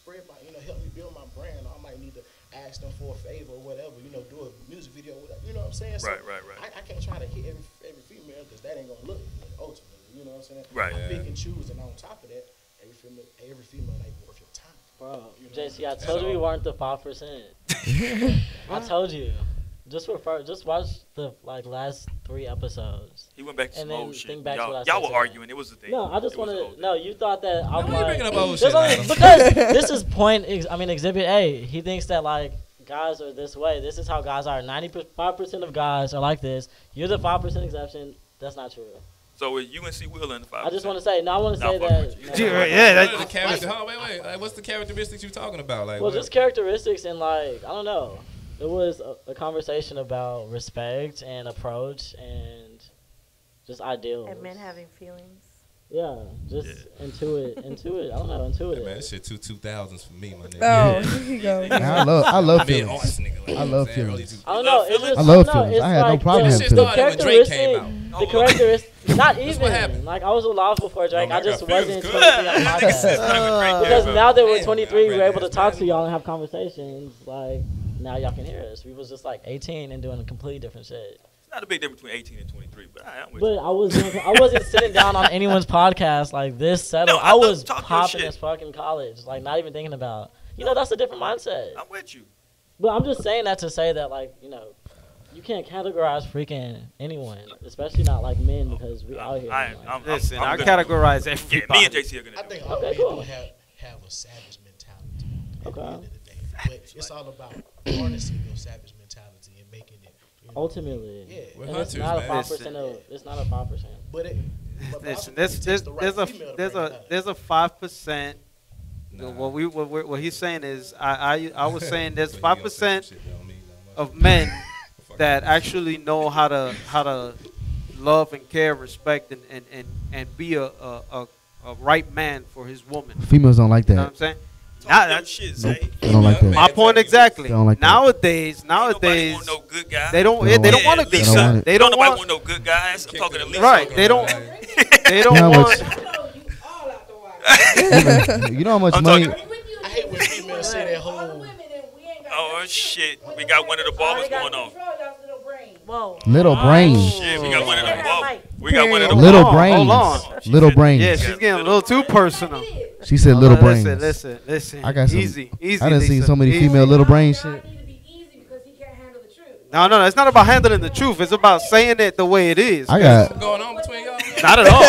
help me build my brand. I might need to ask them for a favor or whatever, do a music video, whatever. You know what I'm saying? So Right. I can't try to hit every female because that ain't gonna look good ultimately. You know what I'm saying? Right. I pick and choose, and on top of that, every female ain't worth your time. Bro, JC, I told you we weren't the 5%. I told you. Just watch the last 3 episodes. He went back to And some then old shit. think back to what I Y'all said were arguing. It was the thing. No, I just It was want old. to. No, you thought that I'm Why you bringing up old there's shit only- now? because this is Exhibit A. He thinks that guys are this way. This is how guys are. 95% of guys are like this. You're the 5% exception. That's not true. So is UNC will in the 5%? I just want to say. No, I want to Nah, say fuck that. with you. no. Yeah, What are the character- wait. Like, what's the characteristics you talking about? Like, Well, what? just characteristics and I don't know. It was a conversation about respect and approach and just ideals. And men having feelings. Yeah, just into it. I don't know, Hey, intuitive. man, this shit 2000s for me, my nigga. Oh, here you go. Man, I love Being feelings. arts, nigga, like, I you know love what I'm saying? Early feelings. I don't know. It's just, I love no, feelings. it's I had no like problem the, having Shit feelings. started when Drake came out. The characteristics, not That's even. what happened. I was alive before Drake. Oh, I just my God, wasn't feels 23 good. on my podcast. Because now that we're 23, we're able to talk to y'all and have conversations. Now y'all can hear us. We was just 18 and doing a completely different shit. It's not a big difference between 18 and 23, but I'm with But you. I wasn't sitting down on anyone's podcast like this settled. No, I I love was talking popping shit. as fuck in college, not even thinking about. That's a different mindset. I'm with you. But I'm just saying that to say that you can't categorize freaking anyone, especially not men because we out here. Listen, I good. categorize Yeah, everybody. me and JC are gonna I do think it. all Okay, people cool. have a savage mentality at Okay. the end of the day. But it's all about harnessing your savage mentality and making it. Ultimately, Yeah. We're and it's hunters, not a man. 5% of. It's not a 5%. But Listen, it takes the right female to bring it out. there's a 5%. Nah. What he's saying is I was saying there's So you gonna say 5% some shit that don't mean that much. of men that actually know how to love and care, respect, and be a right man for his woman. Females don't like You know what I'm that. saying? Talk Nah, your shit, Nope. Zay. They don't like that. My point exactly. They don't like that. Nowadays, Nobody want no good guy. they don't They don't want want a it. good They don't guy. want it. They don't nobody want want no good guys. I'm talking to Lisa. right. They don't they don't You know how want. You know how much I'm money? talking- I hate when females say that whole. Oh shit, we got one of the barbers going on. Whoa. Little brains. Shit, we got one of the Period. barbers. We got one of the Little Hold on, brains. hold on. Little brains. Yeah, she's getting a little too personal. She said little brains. Listen. I got some. Easy. I done seen Lisa. so many Easy. female little brain shit. No, it's not about handling the truth. It's about saying it the way it is. I got. What's going on between y'all? Not at all.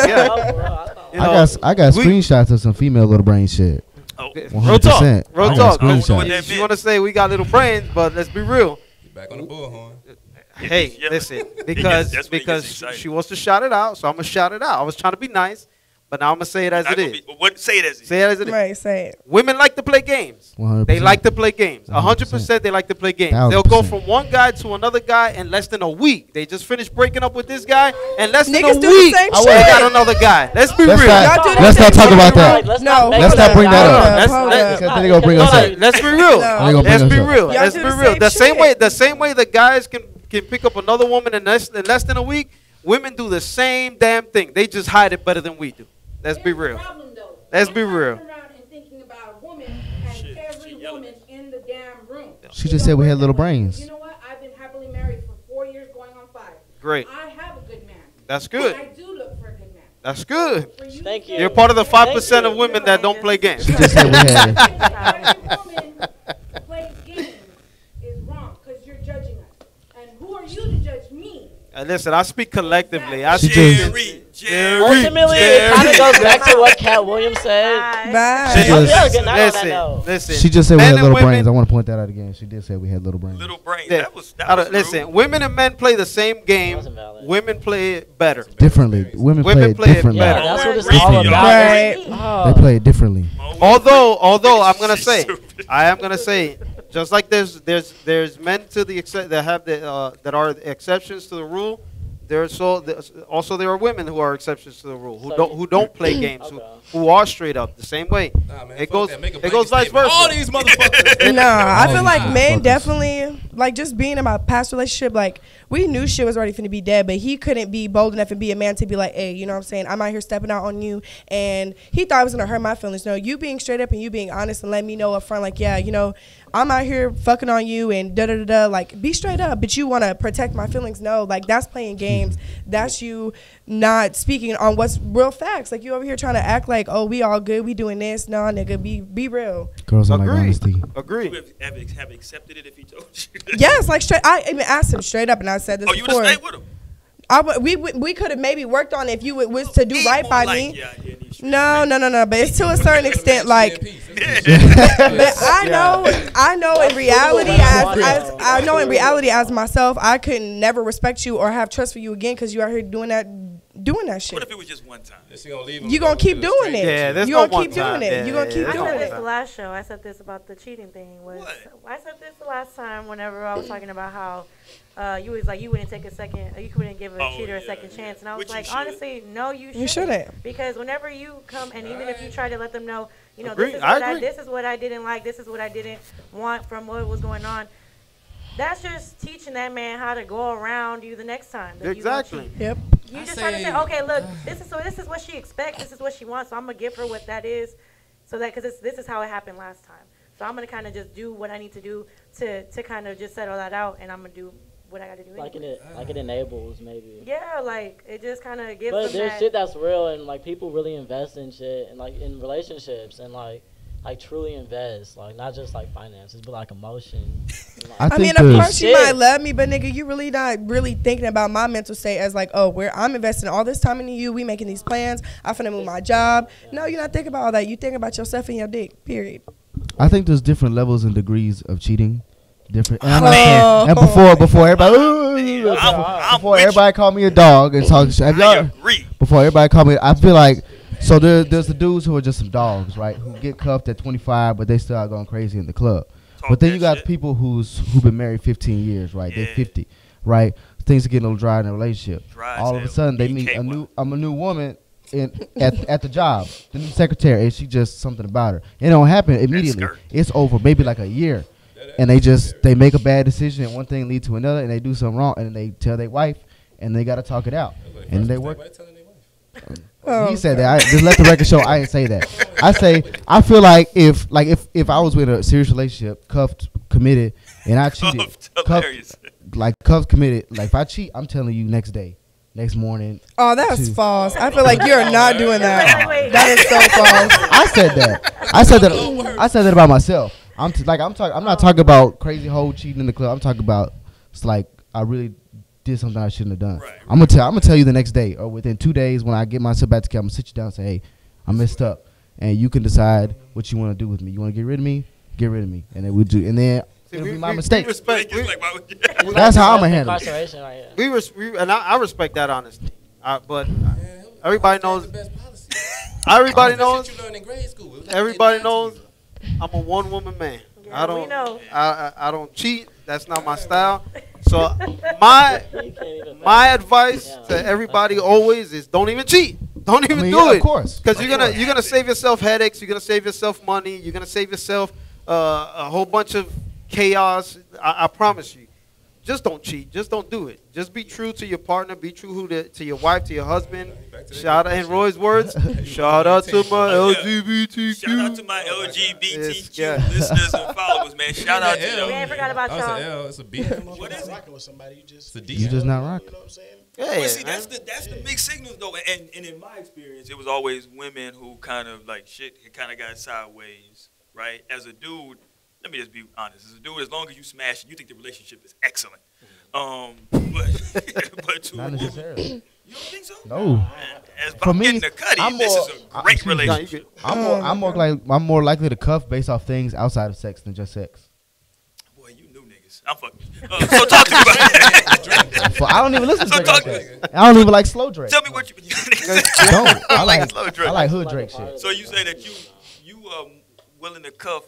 Yeah. You know, I got we- screenshots of some female little brain shit. Oh, Real talk. 100%. Real I got talk. I don't know what screenshots. that You meant. want to say we got little brains, but let's be real. You back on the bullhorn. Hey, Yeah. listen, That's because when he gets excited. she wants to shout it out, so I'm gonna shout it out. I was trying to be nice, but now I'm gonna say it as not it gonna is. be- What? Say it as it is. Say it as it is. Right, say it. Women like to play games. 100%. They like to play games. 100%. 100% they like to play games. They'll go 1000%. from one guy to another guy in less than a week. They just finished breaking up with this guy, and less than Niggas a do the week, same they shit. got another guy. Let's be Let's real. not- Y'all do the let's same not talk shit. about that. Let's No. not make Let's it not a bring that dialogue. up. Let's- Hold let's- up. Because they gonna bring us up. Let's be real. No. They gonna Let's bring be us up. real. Y'all Let's do be the real. same The same shit. way, the guys can pick up another woman in less than a week. Women do the same damn thing. They just hide it better than we do. Let's be real. Let's be real. She just said we had little brains. You know what? I've been happily married for 4 years, going on 5. Great. I have a good man. That's good. I do look for a good man. That's good. For you Thank to you. You're part of the Thank 5% you. of women that don't play games. She just said we had. every woman who plays games is wrong because you're judging us. And who are you to judge me? Listen, I speak collectively. I She speak. just- Ultimately, it kind of goes back to what Cat Williams said. Bye. She Oh, just- yeah, good night on that note. Listen. She just said we Men had and little women- brains. I want to point that out again. She did say we had little brains. Little brain. Yeah. That was Listen, rude. women and men play the same game. Wasn't valid. Women play it better. Differently. Women play it play it differently. Yeah, better. that's what it's Read all me, about. Right. Oh. They play it differently. Although I'm gonna She's say, stupid. I am gonna say, just like there's men to the extent that have that are exceptions to the rule. Also there are women who are exceptions to the rule, who So don't play games, Okay. who are straight up the same way. Nah, man, It fuck goes that. Make a it goes vice blanket statement. versa. All these motherfuckers. Nah, I feel Oh, like nah. men Fuckers. definitely, like, just being in my past relationship, like, we knew shit was already finna be dead, but he couldn't be bold enough and be a man to be like, hey, you know what I'm saying? I'm out here stepping out on you. And he thought it was gonna hurt my feelings. No, you being straight up and you being honest and letting me know up front, like, yeah, you know, I'm out here fucking on you and da da da da. Like, be straight up, but you wanna protect my feelings. No, like, that's playing games. That's you not speaking on what's real facts. Like, you over here trying to act like, oh, we all good, we doing this. Nah, nigga, be real. Girls don't like Agree. honesty. Agree. You have accepted it if he told you. Yes, like straight. I even asked him straight up, and I said this Oh, you would have before. stayed with him. We could have maybe worked on it if you was to do He's right more by like, me. yeah, yeah, these No. But it's to a certain extent, like. Yeah. But I know in reality, as I know in reality as myself, I could never respect you or have trust for you again because you out here doing that What shit. if it was just one time? She gonna leave him You gonna keep doing it. Yeah, there's You no gonna keep one time. doing it. Yeah, You gonna yeah, keep there's I no doing said one this it. the time. last show. I said this about the cheating thing. I said this the last time whenever I was talking about how you was like you wouldn't take a second, you couldn't give a cheater a second chance, and I was Which you like, should. honestly, no, you You shouldn't. because whenever you come and even if you try to let them know, you know, Agree. this is what I didn't like, this is what I didn't want from what was going on. That's just teaching that man how to go around you the next time. that you gonna Exactly. cheat. Yep. You I just trying to say- say, okay, look, this is what she expects, this is what she wants, so I'm gonna give her what that is, so that because this is how it happened last time. So I'm gonna kind of just do what I need to do to kind of just settle that out, and I'm gonna do what I got to do. Like anyway. it enables maybe. Yeah, like it just kind of gives But them there's that. shit that's real, and like people really invest in shit, and like in relationships, and like truly invest, like not just like finances, but like emotion. I I think mean, of there's- course you Shit. might love me, but nigga, you really not really thinking about my mental state as like, oh, I'm investing all this time into you. We making these plans. I'm finna move my job. No, you're not thinking about all that. You think about yourself and your dick. Period. I think there's different levels and degrees of cheating. Different. And, I'm not Oh. saying, and before everybody, I'm before with everybody call me a dog and talk shit. Have I y'all? agree. Before everybody call me, I feel like so there's the dudes who are just some dogs, right? Who get cuffed at 25, but they still out going crazy in the club. Talk But then that you got shit. people who've been married 15 years, right? They're Yeah. 50, right? Things are getting a little dry in a relationship. Dry as All of a hell. sudden, they meet a new woman at the job, the new secretary, and she just something about her. It don't happen immediately. skirt. It's over, maybe like a year, and they make a bad decision, and one thing leads to another, and they do something wrong, and then they tell their wife, and they got to talk it out, and they work. Oh, He said that. I just let the record show. I didn't say that. I feel like if I was with a serious relationship, cuffed, committed, and I cheated, Hilarious. cuffed, committed. Like if I cheat, I'm telling you next day, next morning. Oh, that's Two. false. I feel like you're not doing that. Wait. That is so false. I said that. I said that about myself. I'm not talking about crazy hoe cheating in the club. I'm talking about it's like I really did something I shouldn't have done. Right. I'm gonna tell you the next day or within 2 days when I get myself back together. I'm gonna sit you down and say, hey, I messed up, and you can decide what you want to do with me. You want to get rid of me? Get rid of me, and then we do. And then it'll be my mistake. That's how I'm gonna handle it. Incarceration right here. I respect that honesty. But everybody knows. Everybody knows. Everybody knows. I'm a one woman man. Yeah, we know. I don't cheat. That's not my style. So my advice to everybody always is don't even cheat. Don't even do it. Of course. Because you're gonna save yourself headaches. You're gonna save yourself money. You're gonna save yourself a whole bunch of chaos. I promise you. Just don't cheat. Just don't do it. Just be true to your partner. Be true to your wife, to your husband. Shout out in Roy's words. Shout out to my LGBTQ. Shout out to my LGBTQ Yeah. listeners and followers, man. Shout out to We them. ain't forgot about y'all. It's a B. What is it? Rocking with somebody, you just You just not rock. You know what I'm saying? Yeah, But see, man. that's the mixed signals though, and in my experience, it was always women who kind of like shit. It kind of got sideways, right? As a dude, let me just be honest. As a dude, as long as you smash it, you think the relationship is excellent. But to a Not woman, necessarily. you don't think so? No. As For I'm me, getting the cutty, I'm this more- is a great excuse me. relationship. I'm more likely to cuff based off things outside of sex than just sex. Boy, you new niggas. I'm fucking. So talk to me about that. I don't even listen to So Drake talk- like that. I don't even like slow Drake. Tell me what you. Don't. I like like slow Drake. I like hood Drake shit. So you say that you willing to cuff.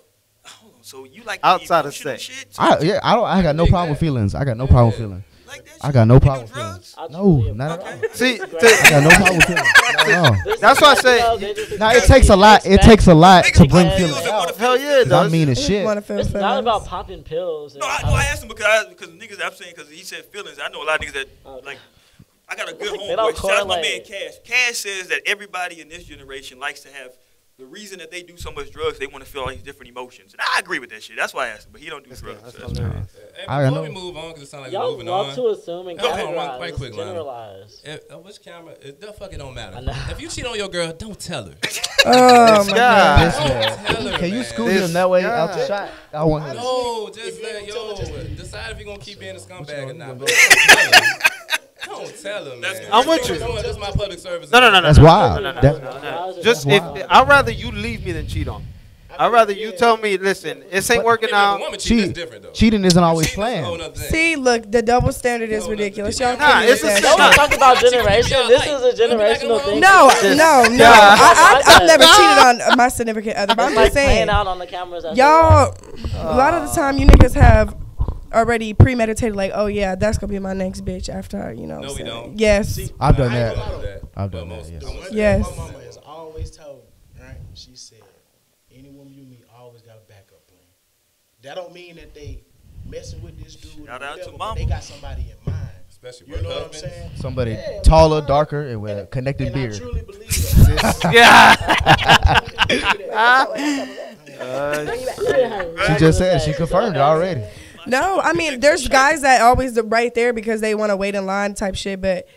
So you like Outside of emotional sex. shit? I got no problem with feelings. I got no problem with feelings. Like like that shit? I got no You do problem with drugs? feelings. No, not at all. Okay. See, I got no problem with feelings. Not at all. that's why I say. Now it takes a lot. It takes a lot to bring Niggas feelings that wanna out. feel Hell yeah, it 'Cause I'm does. mean as shit. Want to feel It's not feelings. about popping pills. No, I asked him because niggas. I'm saying because he said feelings. I know a lot of niggas that like. I got a good They don't homeboy. Shout out to my man correlate. Cash. Cash says that everybody in this generation likes to have the reason that they do so much drugs. They want to feel all these different emotions, and I agree with that shit. That's why I asked him. But he don't do drugs. That's So that's hilarious. Hey, I before know. we move on, because it sounds like Y'all we're moving love on. to assume and Go ahead, categorize. right quick, Lionel. Generalize. Which camera? The fuck it don't matter. I know. If you cheat on your girl, don't tell her. Oh This my guy. god. This Don't man. tell her, Can you man. scoot This him that way guy. out the shot? I want him. No, just If you let ain't gonna tell her, just decide if you're gonna keep being a scumbag or not. gonna But don't tell her. Don't tell her, man. I'm with you. That's my public service. No. That's wild. That- Just if I'd rather you leave me than cheat on me. I'd rather you tell me, listen, this ain't working out. Cheating isn't always planned. See, look, the double standard is ridiculous. Y'all Nah, can't it's use a that. Don't talk about generation. This is a generational thing. No. Yeah. I've never cheated on my significant other, but I'm It's like just saying. playing out on the cameras. as Y'all, a lot of the time, you niggas have already premeditated, like, oh yeah, that's gonna be my next bitch after, you know. No, we don't. Yes. I've done I ain't that. gonna lie though. I've done But that. most- Yes. One thing Yes. my mama has always told me, right? She said, any woman you meet always got a backup plan. That don't mean that they messing with this dude or Shout out to whatever, but mama. they got somebody in mind. Especially You with know what I'm husbands. saying? Somebody Yeah, taller, man. darker, and with a connected And I beard. truly believe that. She just said she confirmed it already. No, I mean, there's guys that always right there because they want to wait in line type shit, but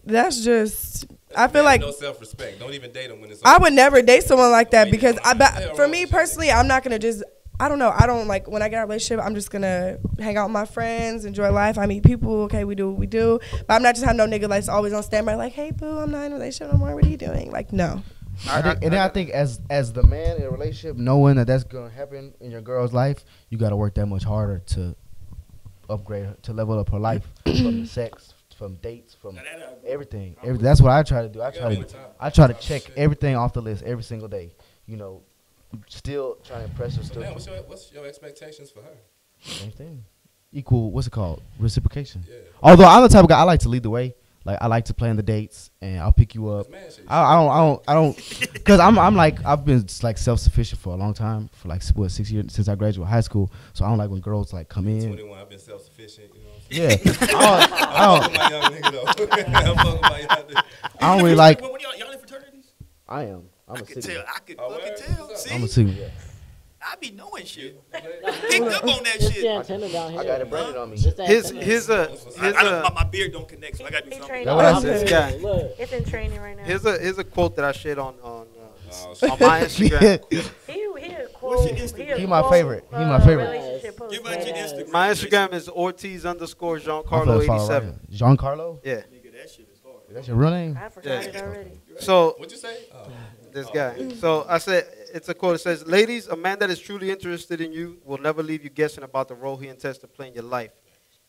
that's just. I feel like no self-respect. Don't even date them when it's. I would never date someone like that because for me personally, I'm not gonna just. I don't know. I don't like when I get in a relationship. I'm just gonna hang out with my friends, enjoy life. I meet people. Okay, we do what we do. But I'm not just having no nigga that's always on standby. Like, hey boo, I'm not in a relationship no more. What are you doing? Like, no. I think as the man in a relationship, knowing that that's gonna happen in your girl's life, you gotta work that much harder to upgrade her, to level up her life from the sex, from dates, from everything. That's what I try to do. I try to check everything off the list every single day. You know, still trying to impress her. So Still, now, what's your expectations for her? same thing. Equal. What's it called? Reciprocation. Yeah. Although I'm the type of guy I like to lead the way. Like I like to plan the dates and I'll pick you up. I don't, cause I'm like I've been like self-sufficient for a long time, for like 6 years since I graduated high school. So I don't like when girls like come in. 21, I've been self-sufficient. You know what I'm saying? Yeah, I'm fucking my young nigga though. I'm fucking my young nigga. I don't really like. When y'all in fraternities? I am. I'm I a could Sigma. tell. I could Oh, fucking word? tell. What's up? See, I'm a Sigma. Yeah. I be knowing shit. Picked up on that It's the shit. antenna down here. I got it branded on me. It's the His antenna. My beard don't connect, so I gotta do He's something. training. That's what I this guy. Look, It's in training right now. Here's a quote that I shared on Oh, my Instagram. He a What's quote. your Instagram? He my favorite. He my favorite. Relationship post. Give out your Instagram. My Instagram is Ortiz_Giancarlo I'm finna follow 87. right here. Giancarlo? Yeah, Nigga, that shit is hard. Is that your real name? I forgot it already. so What'd you say? Oh. this guy. So I said, it's a quote. It says, "Ladies, a man that is truly interested in you will never leave you guessing about the role he intends to play in your life.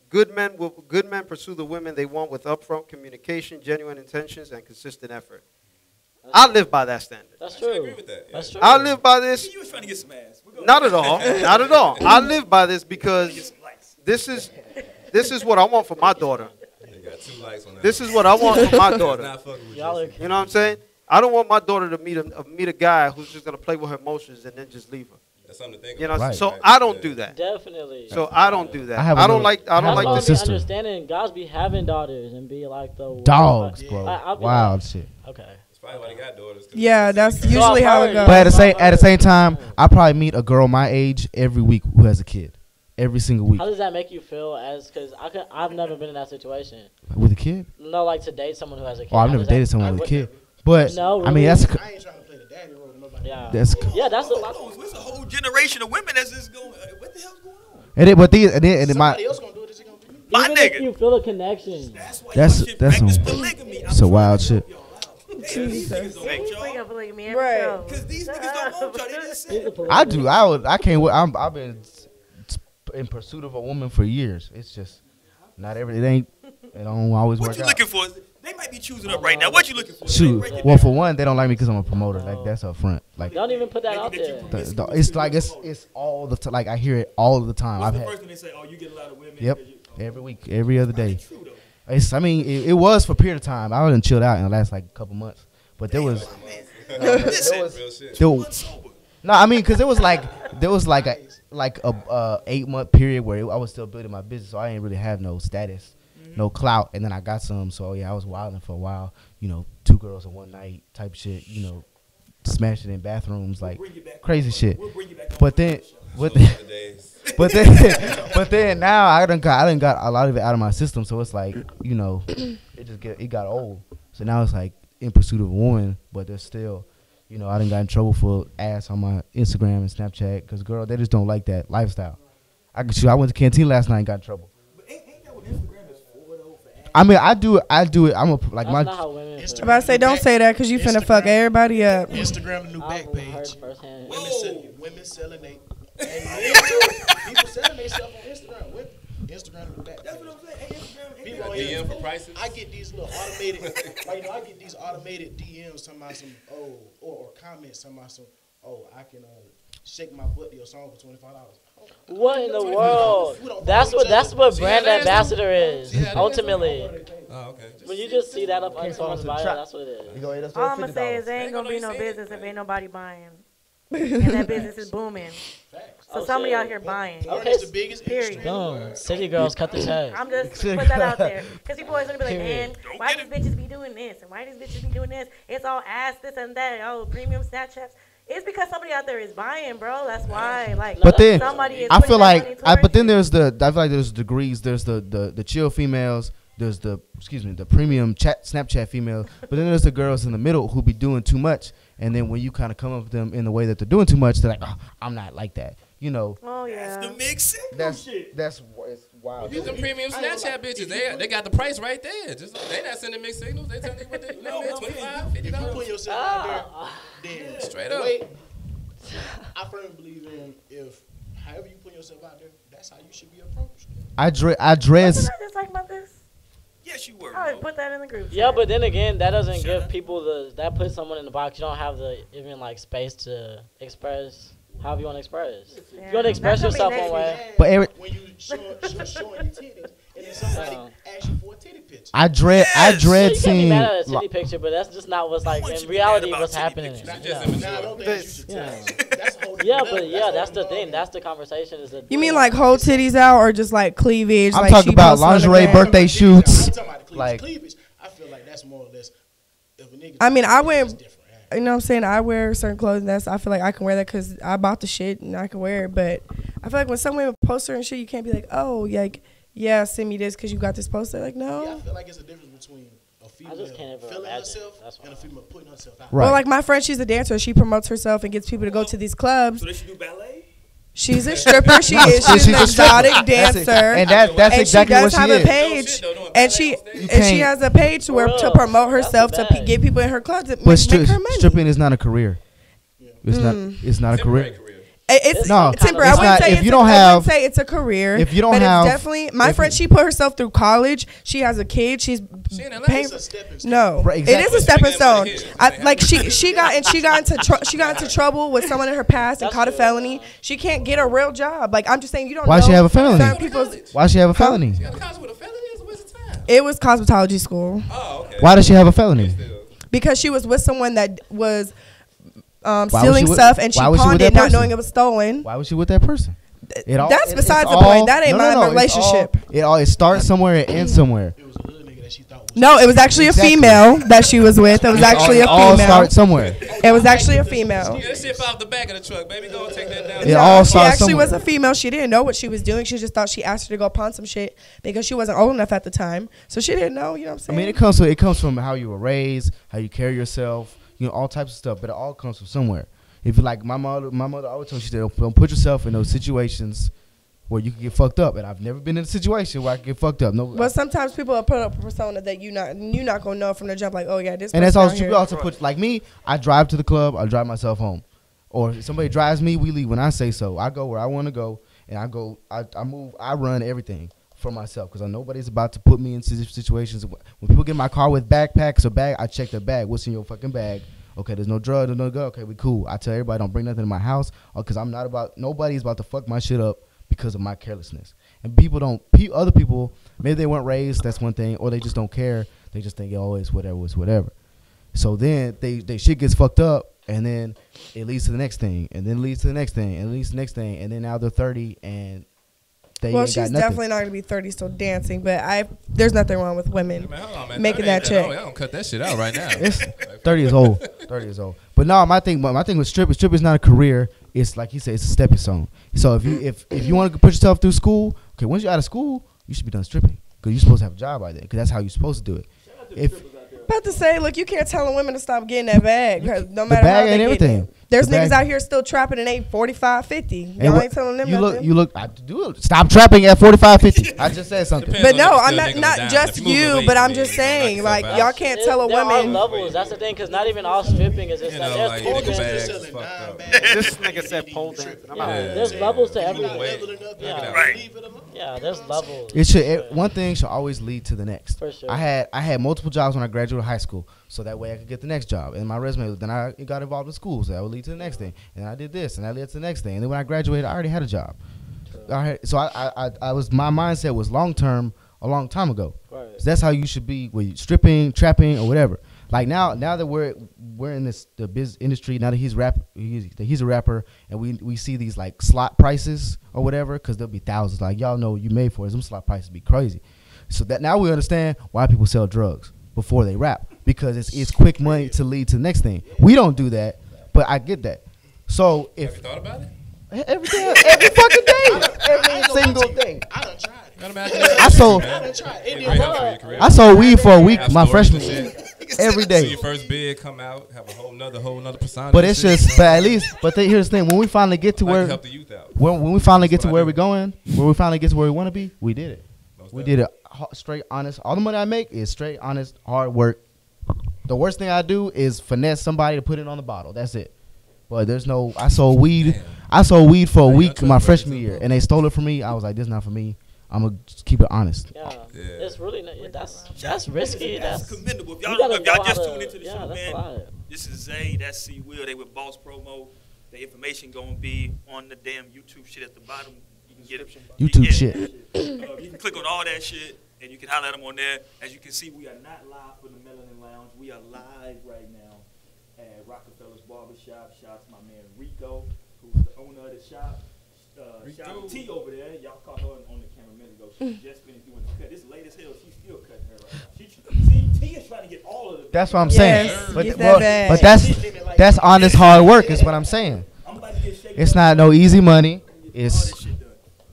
Good men pursue the women they want with upfront communication, genuine intentions, and consistent effort." I live by that standard. that's I true. agree with that. That's true. I live by this. You was trying to get some ass. We're gonna Not at all. Not at all. I live by this get because some likes. this is what I want for my daughter. You got 2 likes on that. This is what I want for my daughter. Not fucking with Y'all are you. You know what I'm saying? I don't want my daughter to meet a guy who's just gonna play with her emotions and then just leave her. That's something to think You know, about. Right. so I don't do that. Definitely. So I don't do that. I have a I don't little- like. I don't That's like why the I be sister. understanding guys be having daughters and be like the Dogs, bro. I'll be Wild like, shit. Okay. That's probably why they got daughters. 'cause Yeah, that's they- usually how it goes. But at the same time, I probably meet a girl my age every week who has a kid. Every single week How does that make you feel? Because I've never been in that situation. with a kid. No, like to date someone who has a kid. Oh, I've How never does that- dated someone with a kid. But No, I mean really? that's I ain't trying to play the daddy role to nobody. Yeah. that's. Yeah, that's a lot. Hold on, there's a whole generation of women that's just going. What the hell's going on? And it, but these and then my Somebody else gonna do it. Is it gonna be me? My Even if nigga. you feel a connection. That's why That's- your shit that's practice some- polygamy. it's a wild shit. These niggas don't Yeah, want he's y'all. bringing up polygamy every Right. show. Because these niggas don't want y'all. They just said. I do. I can't. I've been in pursuit of a woman for years. It's just not every. It don't always What work you out. looking for? They might be choosing up right now. What you looking for? Shoot. Break it Well, down. for one, they don't like me because I'm a promoter. Like that's up front. Like Don't even put that out there. it's like it's all the time. Like I hear it all the time. What's I've the had. first thing they say? Oh, you get a lot of women. Yep. because you- every week, every other day. I mean, it was for a period of time. I wasn't chilled out in the last like couple months, but there was. No, I mean, cause there was like a 8-month period where I was still building my business, so I didn't really have no status, no clout, and then I got some. So yeah, I was wilding for a while. 2 girls in one night type shit. Smashing in bathrooms like crazy shit. But then now I done got a lot of it out of my system. So it's like it got old. So now it's like in pursuit of a woman, but there's still. I done got in trouble for ass on my Instagram and Snapchat because, girl, they just don't like that lifestyle. I went to canteen last night and got in trouble. But ain't that what Instagram is for, though? For ass? I mean, I do it. I'm That's not how women. I'm about to say, don't say that because you finna fuck everybody up. Instagram, the new back I've page. heard firsthand. Women selling they. And men too. People selling they stuff on Instagram. Instagram, the new back page. That's what I'm saying. Hey, Instagram, People on DM Instagram, for prices. I get these little automated, I get these automated DMs talking about some, or comments talking about some, I can shake my butt to your song for $25. What in the world? That's what brand ambassador is. Ultimately, Oh, okay. when you just see that up on someone's bio, that's what it is. All I'm gonna say is there ain't gonna be no business if ain't nobody buying, and that business is booming. So somebody out here buying. Okay, It's the biggest Period. boom. City girls cut the check. I'm just put that out there because people always gonna be like, man, why these bitches be doing this and why these bitches be doing this? It's all ass, this and that. Oh, premium Snapchats. It's because somebody out there is buying, bro. That's why. Like, But then somebody is I feel putting that like, money but then towards there's I feel like there's degrees. There's the chill females. There's the premium Snapchat females. But then there's the girls in the middle who be doing too much. And then when you kind of come up with them in the way that they're doing too much, they're like, I'm not like that. Oh yeah. That's the mix signal That's shit. it's wild. These are premium Snapchat bitches. They got the price right there. Just they not sending mixed signals. They telling you what they $25, $50. If you put yourself out there, then Straight up. I firmly believe in if however you put yourself out there, that's how you should be approached. I Wasn't dress. I just talking about this? Yes, you were. I would put that in the group. Yeah, but then again, that doesn't give people that puts someone in the box. You don't have the even like space to express however you want to express. If you want to express yourself one way. But every, When you showing your titties, and then somebody asks you for a titty picture. I dread You can't be seeing. mad at a titty picture, but that's just not what's like in reality what's happening. Just Now, I don't think you should Yeah. tell. That's a whole Yeah, different but level. yeah, that's a the whole thing. ballgame. That's the conversation. Is You mean like whole titties out or just like cleavage? I'm like talking she about posted on the lingerie, gram? birthday shoots. I'm talking about the cleavage. Like- Cleavage, I feel like that's more or less. If a nigga I mean, I went. it's different. You know what I'm saying? I wear certain clothing I feel like I can wear that because I bought the shit and I can wear it. But I feel like when someone poster and shit, you can't be like, oh, like, yeah, send me this because you got this poster. Like, no. Yeah, I feel like it's a difference between a female just can't ever feeling imagine. herself That's and a why. female putting herself out. Right. Well, like my friend, she's a dancer. She promotes herself and gets people to go to these clubs. So they should do ballet? She's a stripper. She is. She's an a stripper. exotic dancer. And that's and exactly she what does she have is. a page, and she can't- has a page to where For to real. promote That's herself the to bag. get people in her clubs to But make her money. stripping is not a career. It's not. It's not a career. It's No, temporary. it's I wouldn't not. say If it's you a- don't I have- wouldn't say it's a career. if you don't but have- it's definitely my if friend. you- She put herself through college. She has a kid. She's in Atlanta? paying. It's a stepping stone. No, Right, it is a exactly. stepping stone. It is. Like she got into trouble with someone in her past and That's caught a true. felony. She can't get a real job. Like I'm just saying, you don't. Why know she have a felony? certain people's- Why she have a felony? You got a college with a felony? It's a waste of time. It was cosmetology school Oh, okay. Why does she have a felony? because she was with someone that was was stealing she with- stuff and she why was she with pawned that it, not person? knowing it was stolen. Why was she with that person? That's besides the point. That ain't my relationship. It starts somewhere and ends somewhere. It was a hood nigga that she thought was. No, it was actually Exactly. a female that she was with. It was actually a It all female. starts somewhere. It was actually a female. Yeah, that shit fell off the back of the truck, baby. Go and take that down. It all She starts actually somewhere. was a female. She didn't know what she was doing. She just thought she asked her to go pawn some shit because she wasn't old enough at the time. So she didn't know. You know what I'm I saying? mean, it comes from how you were raised, how you carry yourself, all types of stuff. But it all comes from somewhere. If you like my mother always told me, she said, don't put yourself in those situations where you can get fucked up. And I've never been in a situation where I can get fucked up. No. But sometimes people will put up a persona that you're not gonna know from the jump. Like, oh yeah, this. And that's person also out you here. also put like me. I drive to the club. I drive myself home, or if somebody drives me. We leave when I say so. I go where I want to go, and I go. I move. I run everything for myself because nobody's about to put me in situations. When people get in my car with backpacks or bag, I check their bag. What's in your fucking bag? Okay, there's no drugs, there's no gun. Okay, we cool. I tell everybody don't bring nothing in my house because nobody's about to fuck my shit up because of my carelessness. And people don't. Other people, maybe they weren't raised. That's one thing, or they just don't care. They just think, oh, it's whatever. So then they shit gets fucked up, and then it leads to the next thing, and then it leads to the next thing, and it leads to the next thing, and then now they're 30 and they Well, ain't she's got nothing. definitely not gonna be 30 still dancing, but there's nothing wrong with women Man, hold on, man. making 30 that check. I don't cut that shit out right now. It's 30 years old. 30 years old. But no, my thing with strip is not a career. It's like he said, it's a stepping stone. So if you want to put yourself through school, okay, once you're out of school, you should be done stripping because you're supposed to have a job by then because that's how you're supposed to do it. About to say, look, you can't tell women to stop getting that bag. 'Cause no The matter bag how and they everything. get it. There's The niggas bag. out here still trapping at 8:45, 50. Y'all what- ain't telling them you nothing. look. I do it. Stop trapping at 45, 50. I just said something. Depends But on no, if I'm still not nigga not down. just If you moving you, weight, but I'm then just you gonna knock saying, yourself like out. y'all can't tell a There are woman. levels. That's the thing, because not even all stripping is just You like know, there's like pole nigga dancing. bags selling fucked dime up. bags. This nigga said pole dancing. I'm out. Yeah, there's levels to everything. Leveling up, Yeah. Right. leave it alone. Yeah, there's levels. It should. One thing should always lead to the next. For sure. I had multiple jobs when I graduated high school, so that way I could get the next job. And my resume. Then I got involved in school, so that would lead to the next thing. And I did this, and that led to the next thing. And then when I graduated, I already had a job. So I was my mindset was long term a long time ago. Right. So that's how you should be with stripping, trapping, or whatever. Like now that we're in the biz industry, now that he's a rapper, and we see these like slot prices or whatever, because there'll be thousands. Like y'all know, you made for it. Them slot prices be crazy. So that now we understand why people sell drugs before they rap, because it's quick money to lead to the next thing. We don't do that, but I get that. So Have if you thought about it? every fucking day, every single day. I done tried it. Gotta imagine I sold I done tried it. It Great didn't help for work. your career. I sold weed for a week Have my stories and freshman year. shit. Every See day. your first bid come out, have a whole nother persona. But and it's shit. just, but at least, here's the thing: when we finally get to Like to where, help the youth out. when we finally get That's to what where I we're do. going, where we finally get to where we want to be, we did it. Most We definitely. did it straight, honest. All the money I make is straight, honest, hard work. The worst thing I do is finesse somebody to put it on the bottle. That's it. But there's no. I sold weed. Damn. I sold weed for a Hey, week y'all my trust freshman brothers, year, huh? and they stole it from me. I was like, this is not for me. I'm gonna just keep it honest. Yeah. Yeah. It's really that's risky. That's That's commendable. If you y'all, gotta if y'all know just how to- tuned into the yeah, show, that's a man, lot. this is Zay. That's C Will. They with Boss Promo. The information gonna be on the damn YouTube shit at the bottom. You can get it. YouTube Yeah. shit. You can click on all that shit, and you can highlight them on there. As you can see, we are not live for the Melanin Lounge. We are live right now at Rockefeller's Barbershop. Shout out to my man Rico, who's the owner of the shop. Shout out to T over there. Y'all caught her on the camera a minute ago. She just finished doing the cut. It's late as hell. She's still cutting her right now. See, T is trying to get all of the. That's what I'm saying. Yes, But, get that bag. but that's honest hard work is what I'm saying. I'm about to get shaken It's up. not no easy money. All It's this shit done.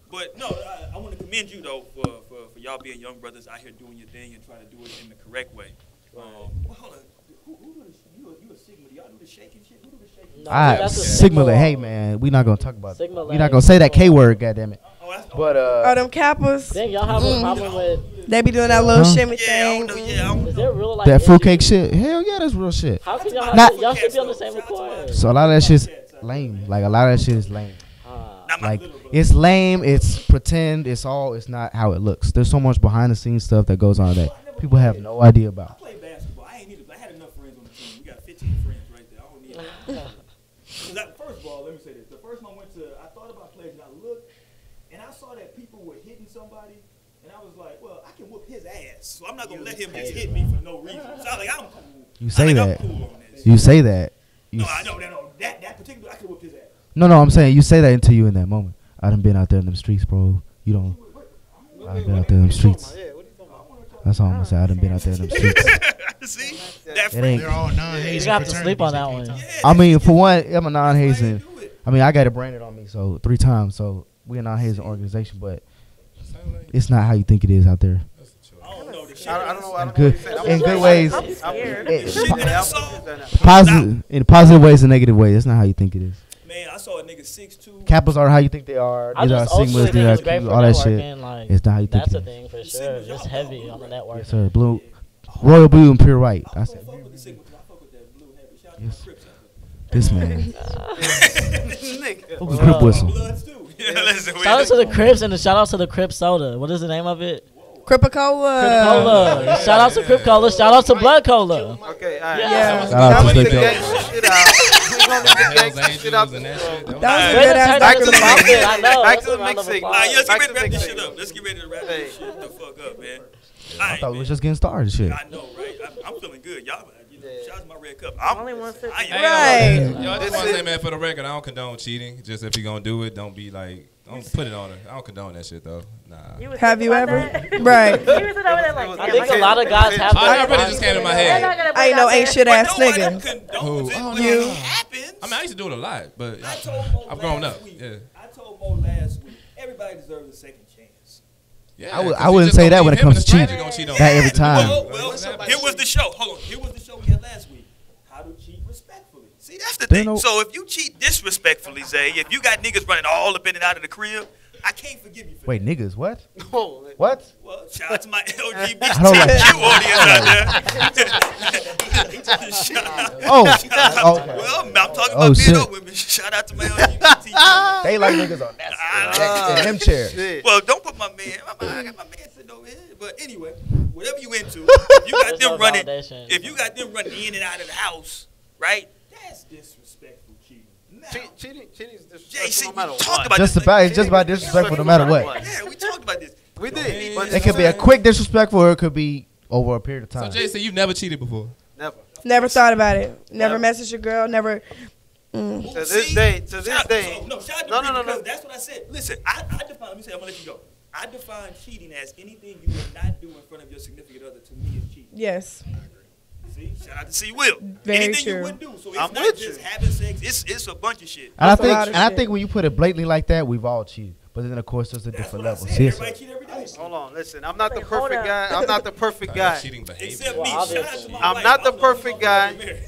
But no, I want to commend you though for y'all being young brothers out here doing your thing and trying to do it in the correct way. Well, hold on. Who do this? You a Sigma? Do y'all do the shaking shit? Who do the shaking? No, I that's a Sigma. law. Hey man, we not gonna talk about. Sigma We not lag. gonna say that K word. Goddamn it. Oh, that's But Oh, them Kappas, Dang, y'all have a problem with? they be doing that little Huh? shimmy yeah, I thing. don't know. Yeah, I don't Is know. there real like that issues? fruitcake shit. Hell yeah, that's real shit. How can y'all Not- y'all should be on the same accord? So a lot of that shit's lame. Like a lot of that shit is lame. Not my Like little brother. it's lame. It's pretend. It's not how it looks. There's so much behind the scenes stuff that goes on that people have no idea I about. play basketball. I ain't need. I had enough friends on the team. We got 15 friends right there. I don't need. First of all, let me say this. The first time I went to, I thought about playing, and I looked, and I saw that people were hitting somebody, and I was like, well, I can whoop his ass, so I'm not gonna let him just hit me for no reason. So I was like, I'm cool. You say I'm that. cool on this. You say that. You No, s- I know that particular, I could whoop his ass. No, I'm saying you say that until you in that moment. I done been out there in them streets, bro. You don't. I done been out there in them streets. That's all I'm gonna say. I done been out there in them streets. See, that It ain't. They're all non-hazing. You have to sleep on that one. I mean, for one, I'm a non-hazing. I mean, I got it branded on me 3 times. So we're a non-hazing organization, but it's not how you think it is out there. I don't know the shit. I don't know. I In don't good, know what you're in saying. good ways, I'm scared. The shit that I saw, in positive ways and negative ways. That's not how you think it is. man, I saw a nigga 6'2". Kappas are how you think they are. I These are just also Sigmas. think These it's are great Qs, for all that shit. networking. Like, It's not how you think that's it a is. thing for sure. Just heavy on the network. Yes, sir. Blue, royal blue and pure white. I said, Fuck with the Sigma, 'cause I fuck with that blue habit. Shout out to Yes. my Crips out this man. Nigga. Who can crip whistle? there. Bloods too. Yeah, listen, Shout out to the Crips and shout out to the Crip soda. What is the name of it? Cripicola. Crip Cola. Shout out to Crip Cola. Shout out to Blood Cola. Okay, all right. Yeah. Shout out to Now we Slick can Cola. get shit out. We don't need the Hell's gangster Angels shit out and the that shit. That was a Way good to ass turn back that to the into something. mixtape. I know. Back to That's the a round of mixtape. applause. All right, let's Back get to ready to wrap the this shit mixtape. up. Let's get ready to wrap Hey. this shit the fuck up, man. I thought we was just getting started. Shit. I know, right? I'm feeling good. Y'all, shout out to my red cup. Only one sip. I am. Right. Yo, I just This want to is- say, man, for the record, I don't condone cheating. Just if you're gonna do it, don't be like, don't put it on her. I don't condone that shit though. Nah. was Have thinking you about ever? that? Right. He was sitting over there like, I damn, think a can't- lot of guys have I that. really just came to my They're not head. gonna put I it ain't no out there. ain't shit But ass nobody nigga. condones it Who? when You. it happens. I mean, I used to do it a lot, but I told Mo I've grown last up. week. Yeah. I told Mo last week. Everybody deserves a second chance. Yeah, I would- 'cause I you wouldn't just say gonna that when leave it him comes and to the stranger cheating. gonna cheat on That you. every time. Well, here was the show. Hold on. Here was the show we had last week. How to cheat respectfully. See, that's the There thing. no- So if you cheat disrespectfully, Zay, if you got niggas running all up in and out of the crib, I can't forgive you for Wait, niggas, what? Oh, What? that. Well, shout out to my I don't LGBTQ like- audience out there. Shout out. Oh, Okay. Well, I'm talking about shit. being women. Shout out to my LGBT. they like niggas on that in them chairs. shit. Well, don't put my man. I got my man sitting over here. But anyway, whatever you into, if you got There's them no running, validation. if you got them running in and out of the house, right? That's disrespectful cheating. Now, Cheating is disrespectful JC, no we matter talked what. about Just this. about it's just about disrespectful no matter what. Yeah, we talked about this. We did. But It could be a quick disrespectful, or it could be over a period of So time. JC, you've never cheated before. never. Never thought about it. Never messaged your girl. Never. To this day, No, shout out to No, Bree no, no, because no. that's what I said. Listen, I define, let me say, I'm going to let you go. I define cheating as anything you will not do in front of your significant other. To me, is cheating. Yes. See, shout out to C. Will. Very anything true. you wouldn't do. So it's I'm not with just you. having sex. It's a bunch of shit. And I That's a think, lot of and I shit. think when you put it blatantly like that, we've all cheated. But then of course there's a That's different what I level. said. See, Everybody cheat every day. Hold on, listen. I'm not the Wait, hold perfect up. guy. I'm not the perfect guy. Cheating behavior. Except Well, me. Shout out to obviously. my I'm wife. not the I'm perfect guy. married.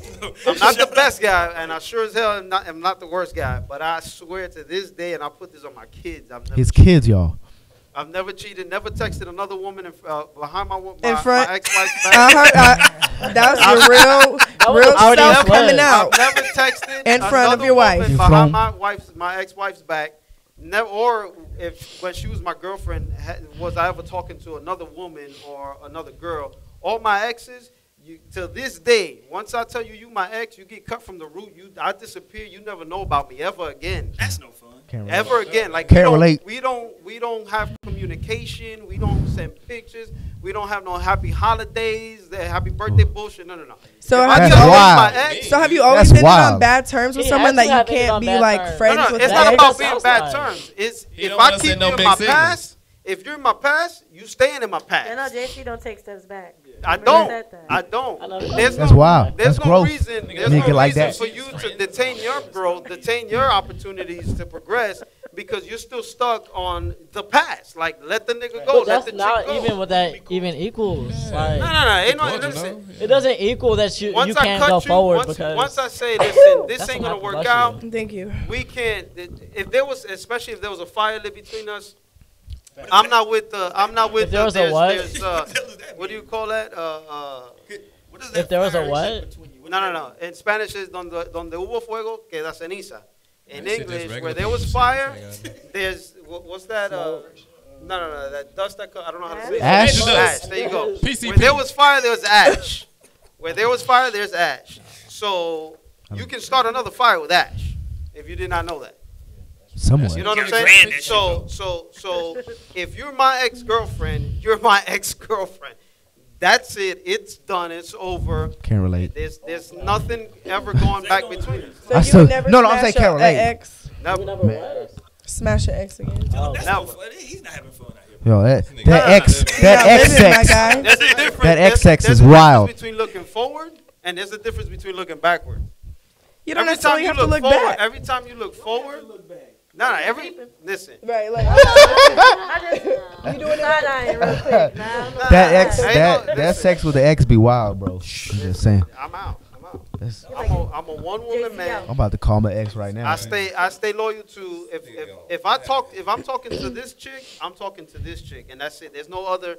I'm not the best guy, and I sure as hell am not the worst guy. But I swear to this day, and I put this on my kids. his kids, y'all. I've never cheated, never texted another woman behind my In front. my ex-wife's I back. heard. That was your was real a party self slut. coming out. I've never texted In front of another your wife. woman In behind front. my ex-wife's back. Never, or if when she was my girlfriend, was I ever talking to another woman or another girl? All my exes, to this day, once I tell you my ex, you get cut from the root. I disappear. You never know about me ever again. That's no fun. Can't relate. Ever again. Like Can't relate. We don't have communication. We don't send pictures. We don't have no happy holidays, happy birthday bullshit. No. So If have That's you tell wild. my ex, So have you always That's ended on wild. bad terms with He someone has to that have you ended can't on be bad like terms. friends no, with? it's the not ex? about being Sounds bad like- terms. It's He if don't I wanna keep send no you in big my signals. past, if you're in my past, you staying in my past. You know, JC don't take steps back. I Never don't. said that. I don't. I know. There's That's no, wild. There's That's no growth. reason. There's Nigga no like reason that. for you to detain your growth, detain your opportunities to progress because you're still stuck on the past. Like let the nigga go. But Let that's the chick not go. even what that even equals. Like, No. Ain't no. Cordial, Listen. it doesn't equal that you Once I can't cut go you, forward once because I say, listen, this That's ain't some gonna work hyperbole. out. Thank you. We can't. If there was, especially if there was a fire lit between us, I'm not with the. I'm not with If there the. was a what? What do you call that? What does that if there was a fire what? shit between you? What No. does that In Spanish is donde hubo fuego queda ceniza. In That shit just English, regular where there was people fire, shit. there's what's that? No. That dust that I don't know how to say it. Ash? Ash. There you go. PCP. Where there was fire, there was ash. Where there was fire, there's ash. So you can start another fire with ash. If you did not know that. Somewhat. You know what I'm You're saying? grand that So if you're my ex-girlfriend, you're my ex-girlfriend. That's it. It's done. It's over. Can't relate. There's nothing ever going back between us. So I you still- would never no, I'm smash saying can't a relate. ex, Never. you never what? smash your ex again. Oh. That's Now- no fun. He's not having fun out here. Yo, that Nigga. You're not living, my guy. There's a difference. That there's- X-Sex there's is a difference wild. between looking forward and there's a difference between looking backward. You don't Every necessarily time have you to look forward, back. every time you look forward, listen. Right, like I just you doing it. side-eyeing real quick. Nah, That ex, Ain't that no- that sex with the ex be wild, bro. I'm just saying. I'm out. That's, I'm a one-woman man. I'm about to call my ex right now. I stay loyal to if I'm talking to this chick, I'm talking to this chick, and that's it. There's no other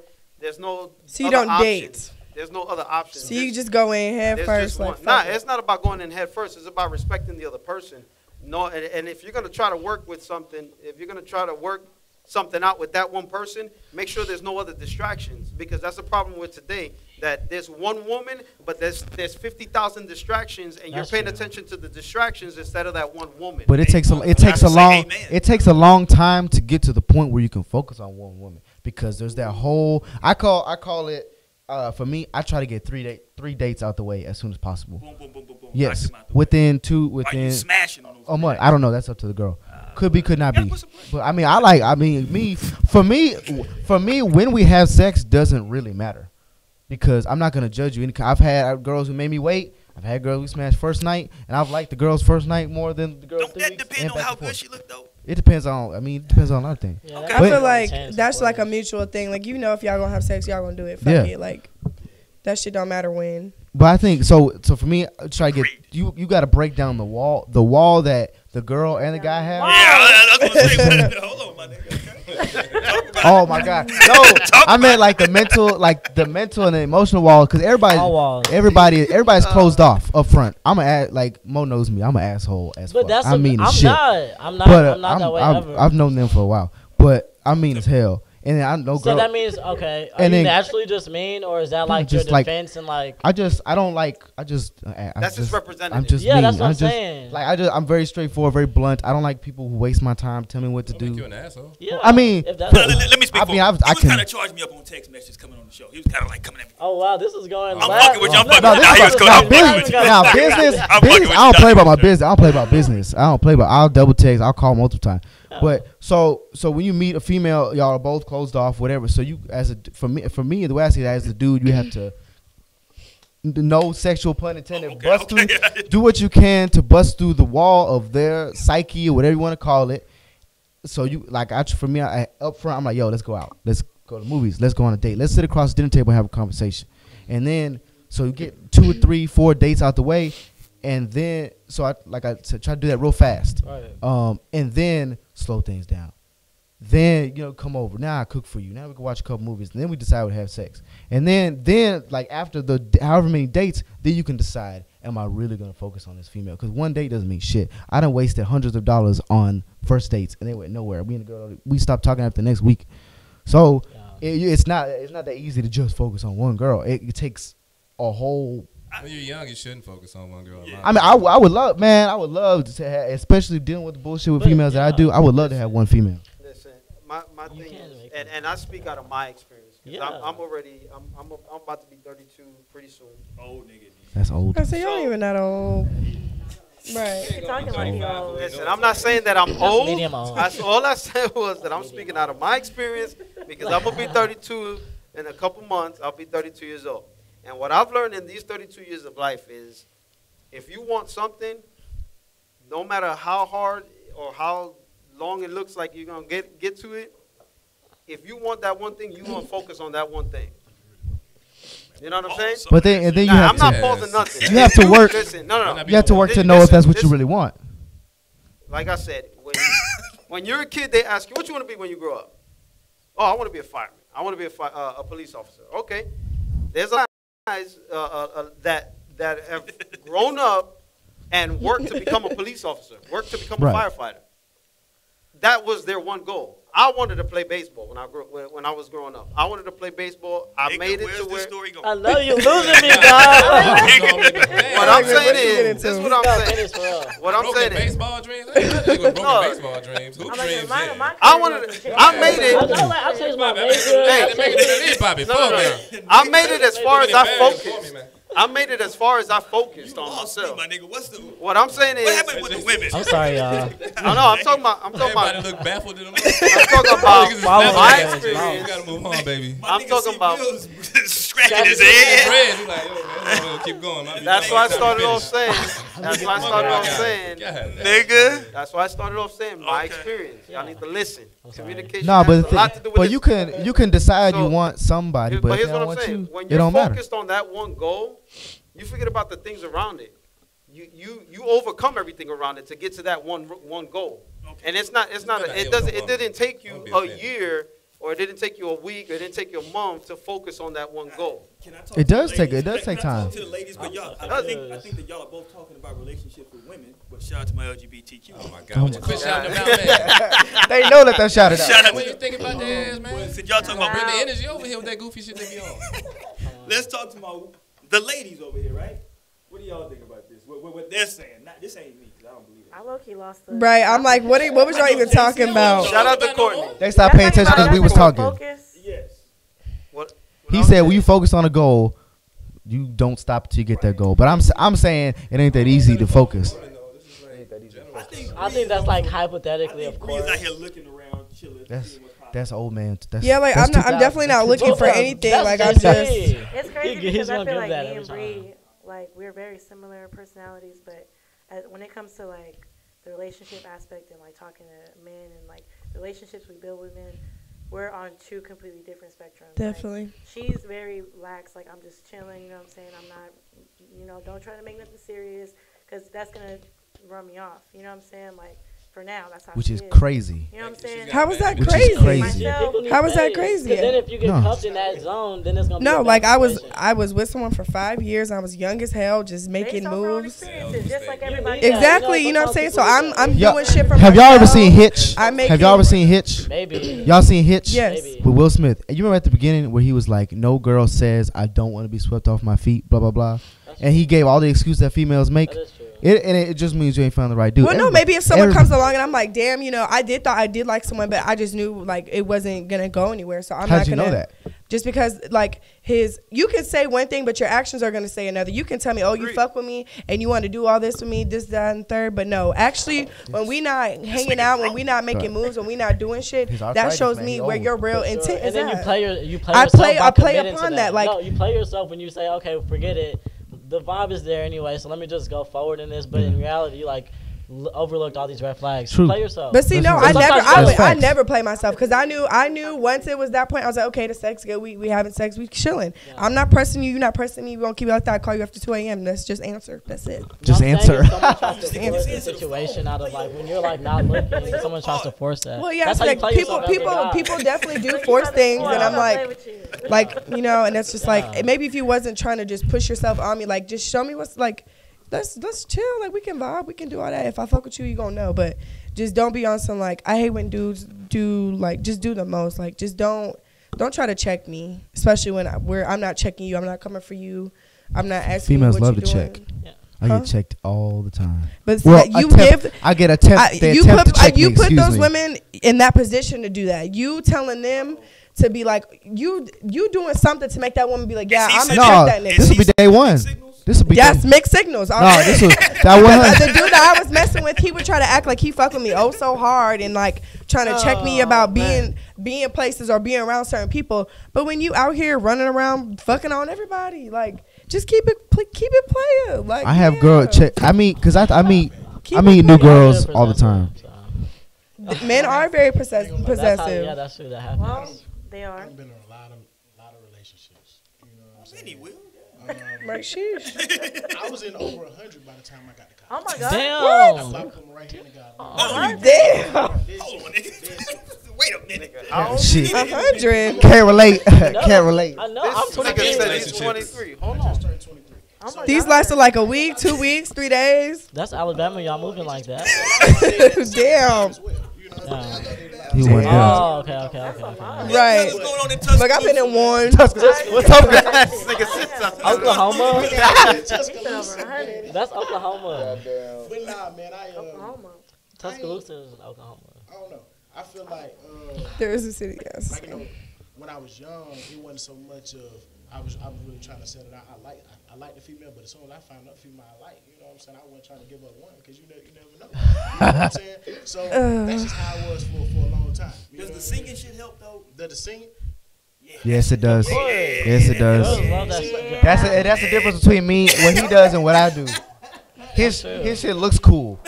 So you other don't options. date. There's no other option. So you just go in head There's first, just like one. Nah, fuck it. it's not about going in head first. It's about respecting the other person. No, and if you're gonna try to work with something, if you're gonna try to work something out with that one person, make sure there's no other distractions because that's the problem with today. that there's one woman, but there's 50,000 distractions, and you're That's paying true. attention to the distractions instead of that one woman. But it takes a long time to get to the point where you can focus on one woman, because there's that whole I call it for me, I try to get three dates out the way as soon as possible. Boom, boom, boom, boom, boom. Yes, Knock them out the way. within Are you smashing on those? a month. I don't know. That's up to the girl. Could be, could not gotta be. put some pressure. But I mean, for me, when we have sex doesn't really matter, because I'm not gonna judge you. I've had girls who made me wait. I've had girls who smashed first night, and I've liked the girl's first night more than the girl's Don't 3 that weeks. depend and on back how and good forth. she look though? It depends on. It depends on a lot of things. Yeah, Okay. that I feel really like changes that's for like a us. mutual thing. Like, you know, if y'all gonna have sex, y'all gonna do it. Fuck Yeah. it. Like, that shit don't matter when. But I think so. So for me, I try to get you. You got to break down the wall that the girl and the guy have. Yeah, I was gonna say. Hold on, my nigga. Okay. Oh my God! No, I meant like the mental and the emotional wall, because All walls. everybody's closed off up front. I'm like Mo knows me. I'm an asshole as But fuck. that's I mean, as shit. I'm not But that way I've, ever. I've known them for a while, but I mean as hell. And then I know So girl. that means, okay, are And you then- naturally just mean, or is that like your just like- defense and like? I don't like. That's just representative. I'm just Yeah, mean. that's what I'm just, saying. Like I'm very straightforward, very blunt. I don't like people who waste my time, tell me what to Don't make you do. an asshole. Yeah, I mean, if that's, Let me speak I for mean, him. I He was can- kind of charging me up on text messages coming on the show. He was kind of like coming at me. oh wow, this is going. I'm left. fucking with you. I'm No, fucking No, with this you. is Nah, he was cool. now I'm fucking with business. you. Now business. I'm fucking with I don't you. play about my business. I don't play about business. I don't play about. I'll double text. I'll call multiple times. Yeah. But so when you meet a female, y'all are both closed off, whatever. So you for me, the way I see that, as a dude, you have to. No sexual pun intended. Okay, bust okay. through. Do what you can to bust through the wall of their psyche or whatever you want to call it. So you like, for me, up front, I'm like, yo, let's go out. Let's go to movies. Let's go on a date. Let's sit across the dinner table and have a conversation. And then so you get 2 or 3, 4 dates out the way, and then so I said, try to do that real fast. Right. And then slow things down. Then come over. Now I cook for you. Now we can watch a couple movies. And then we decide to have sex. And then like after the however many dates, then you can decide, am I really gonna focus on this female? Because one date doesn't mean shit. I done wasted hundreds of dollars on first dates, and they went nowhere. Me and the girl, we stopped talking after the next week. So it's not that easy to just focus on one girl. It takes a whole. When you're young, you shouldn't focus on one girl. I mean, I would love to have, especially dealing with the bullshit with females that I do. I would love to have one female. Listen, my You thing can is, make it. and I speak out of my experience. 'Cause Yeah. I'm about to be 32 pretty soon. Old nigga. That's old. I say y'all ain't even that old. Right. You're talking like y'all. Listen, I'm not saying that I'm old. medium old. All I said was that I'm speaking out of my experience, because I'm gonna be 32 in a couple months. I'll be 32 years old. And what I've learned in these 32 years of life is, if you want something, no matter how hard or how long it looks like you're gonna get to it, if you want that one thing, you want to focus on that one thing. You know what I'm saying? But then you Nah, have I'm not to. pausing nothing. You have to work. Listen, no. You have to work to know if that's what you really want. Like I said, when you're a kid, they ask you, what you want to be when you grow up? Oh, I want to be a fireman. I want to be a police officer. Okay. There's guys that have grown up and worked to become a police officer, worked to become a firefighter. That was their one goal. I wanted to play baseball when I was growing up. I wanted to play baseball. I made it to where. I know you're losing me, dog. What I'm saying is, this is what I'm saying. Finish for real. What I'm saying is, baseball dreams. Broken baseball dreams. Hoop I'm like, dreams. I wanted to. I made I it. know, like, I changed my major. Hey, make it to the league, Bobby. Fuck, man. I made it as far as I focused. For me, man. I made it as far as I focused on Lost me, myself. my nigga. What's the? What I'm saying is, What happened with the women? I'm sorry, y'all. I know. I'm talking about. Everybody look baffled in the I'm talking about Follow my my experience. You gotta move on, baby. My I'm nigga talking C. about- Mills scratching his head. Fred, he's like, yo, man, I'm gonna keep going. That's why I started off saying. That's why I started off saying. Nigga. That's why I started off saying my Okay. experience. Y'all need to listen. Communication Nah, has but a lot to do with but this. you can decide So- you want somebody, but if here's they what don't I'm want saying. you, When it you're don't matter. focused on that one goal, you forget about the things around it. You overcome everything around it to get to that one goal. And it didn't take you a year, or it didn't take you a week, or it didn't take you a month to focus on that one goal. Can I talk It to does the take ladies? take Can I time. talk to the ladies, but y'all, I think that y'all are both talking about relationships with women. But shout out to my LGBTQ. Oh my God. What you quit shouting about, man? They know that they shouted out. Shout out What to you think about their ass, man? since y'all talking Gonna about bring the energy over here with that goofy shit they be on. let's talk to the ladies over here, right? What do y'all think about this? What they're saying? This ain't me, 'cause I don't believe it. I low-key lost the... Right, I'm like, what was y'all even talking about? Shout out to Courtney. They stopped paying attention because we was talking. Focus. Yes. What He said when you focus on a goal, you don't stop until you get that goal. But I'm saying it ain't that easy to focus. I think that's like hypothetically, of We is course. out here looking around, chilling. seeing what's popping. That's old man. That's, Yeah, like that's I'm definitely not looking for anything. Like I'm just. It's crazy He's because I gonna feel give like that me every and time. Bree, like we're very similar personalities, but when it comes to like the relationship aspect and like talking to men and like the relationships we build with men, we're on two completely different spectrums. Definitely. Like, she's very lax, like I'm just chilling, you know what I'm saying? I'm not, don't try to make nothing serious because that's gonna run me off, you know what I'm saying? Like for now, that's how which she is crazy. You know what I'm saying? How is that Which is crazy? crazy. How is that crazy? Because then if you get No. cuffed in that zone, then it's gonna be No, a like bad situation. I was with someone for 5 years. I was young as hell, just making Based off her own moves. experiences, just like everybody Yeah, else. Exactly, you know what I'm saying? So I'm Y'all- doing shit for Have y'all ever myself. seen Hitch? I make Have y'all ever seen Hitch? Maybe. Y'all seen Hitch? Yes. Maybe. With Will Smith. And you remember at the beginning where he was like, no girl says I don't want to be swept off my feet, blah, blah, blah. And he gave all the excuses that females make. That is true. It just means you ain't found the right dude. Well, no, maybe if someone comes along and I'm like, damn, I did like someone, but I just knew like it wasn't gonna go anywhere. So I'm How'd not you gonna. know that? Just because like you can say one thing, but your actions are gonna say another. You can tell me, oh, you fuck with me and you want to do all this with me, this, that, and third. But no, actually, when we not hanging out, when we not making moves, when we not doing shit, He's that arthritis, shows man. me He where old. your real For sure. intent And is then at. you play yourself I by play committing upon to that, like- no, you play yourself when you say, okay, forget it. The vibe is there anyway, so let me just go forward in this. But in reality, you like overlooked all these red flags. True. Play yourself. But see, no, I That's never, facts. I never play myself because I knew once it was that point, I was like, okay, the sex good, we having sex, we chilling. Yeah. I'm not pressing you, you're not pressing me. We won't keep it like that. I call you after 2 a.m. Let's just answer. That's it. Just I'm saying answer. if someone tries to Just force the situation out of like when you're like not looking, someone tries to force that. Well, yeah, That's it's how you like play yourself as a guy. people definitely do force things, and I'm like, and it's just like maybe if you wasn't trying to just push yourself on me, like just show me what's like. Let's chill. Like we can vibe. We can do all that. If I fuck with you, you gonna know. But just don't be on some like I hate when dudes do like just do the most. Like just don't try to check me, especially when I'm not checking you. I'm not coming for you. I'm not asking. Females you what love you to doing. check. Yeah. I Huh? get checked all the time. But see, Well, you I get attempt. They attempt to check you me, put excuse those me. women in that position to do that. You telling them to be like you doing something to make that woman be like, yeah, I'm gonna No, check that nigga. this will be day one. This will be Yes, day. mixed signals. No, this was that Because one. the dude that I was messing with, he would try to act like he fuck with me so hard and like trying to check me about being places or being around certain people. But when you out here running around fucking on everybody, like just keep it player. Like I have yeah. girl check. I mean, cause I meet Keep I meet it new player. girls all the time. Men are very possessive. Yeah, that's true. That happens. Well, they are. I've been in a lot of relationships. You know what I'm saying? Many will. Like sheesh. I was in over 100 by the time I got to Oh college. my God. Damn. I'm coming right here in the God. Damn. Hold on, nigga. Wait a minute. Shit, 100. can't relate. Can't relate. I know. This I'm nigga 23. said he's 23. Hold on. Turned 23. Oh my These God. lasted like a week, 2 weeks, 3 days. That's Alabama. Y'all moving like that. Damn. You know, Yeah. He went down. Oh, okay. Right. What's going on in Tuscaloosa? Like I've been in one. What's up, guys? This nigga sits out there. Oklahoma. He said over 100. That's Oklahoma. but nah, man, Oklahoma. Tuscaloosa is in Oklahoma. I don't know. I feel like, There is a city, yes. like, you know, when I was young, it wasn't so much of I was really trying to set it out. I like the female, but as soon as I found out female I like, you know what I'm saying, I wasn't trying to give up one because you never know. You know what I'm saying? So that's just how it was for a long time. You Does know the what I mean? singing shit help though? Does the singing? Yes, it does. Yes, it Girls does. love that shit. That's the difference between me, what he does, and what I do. His shit looks cool.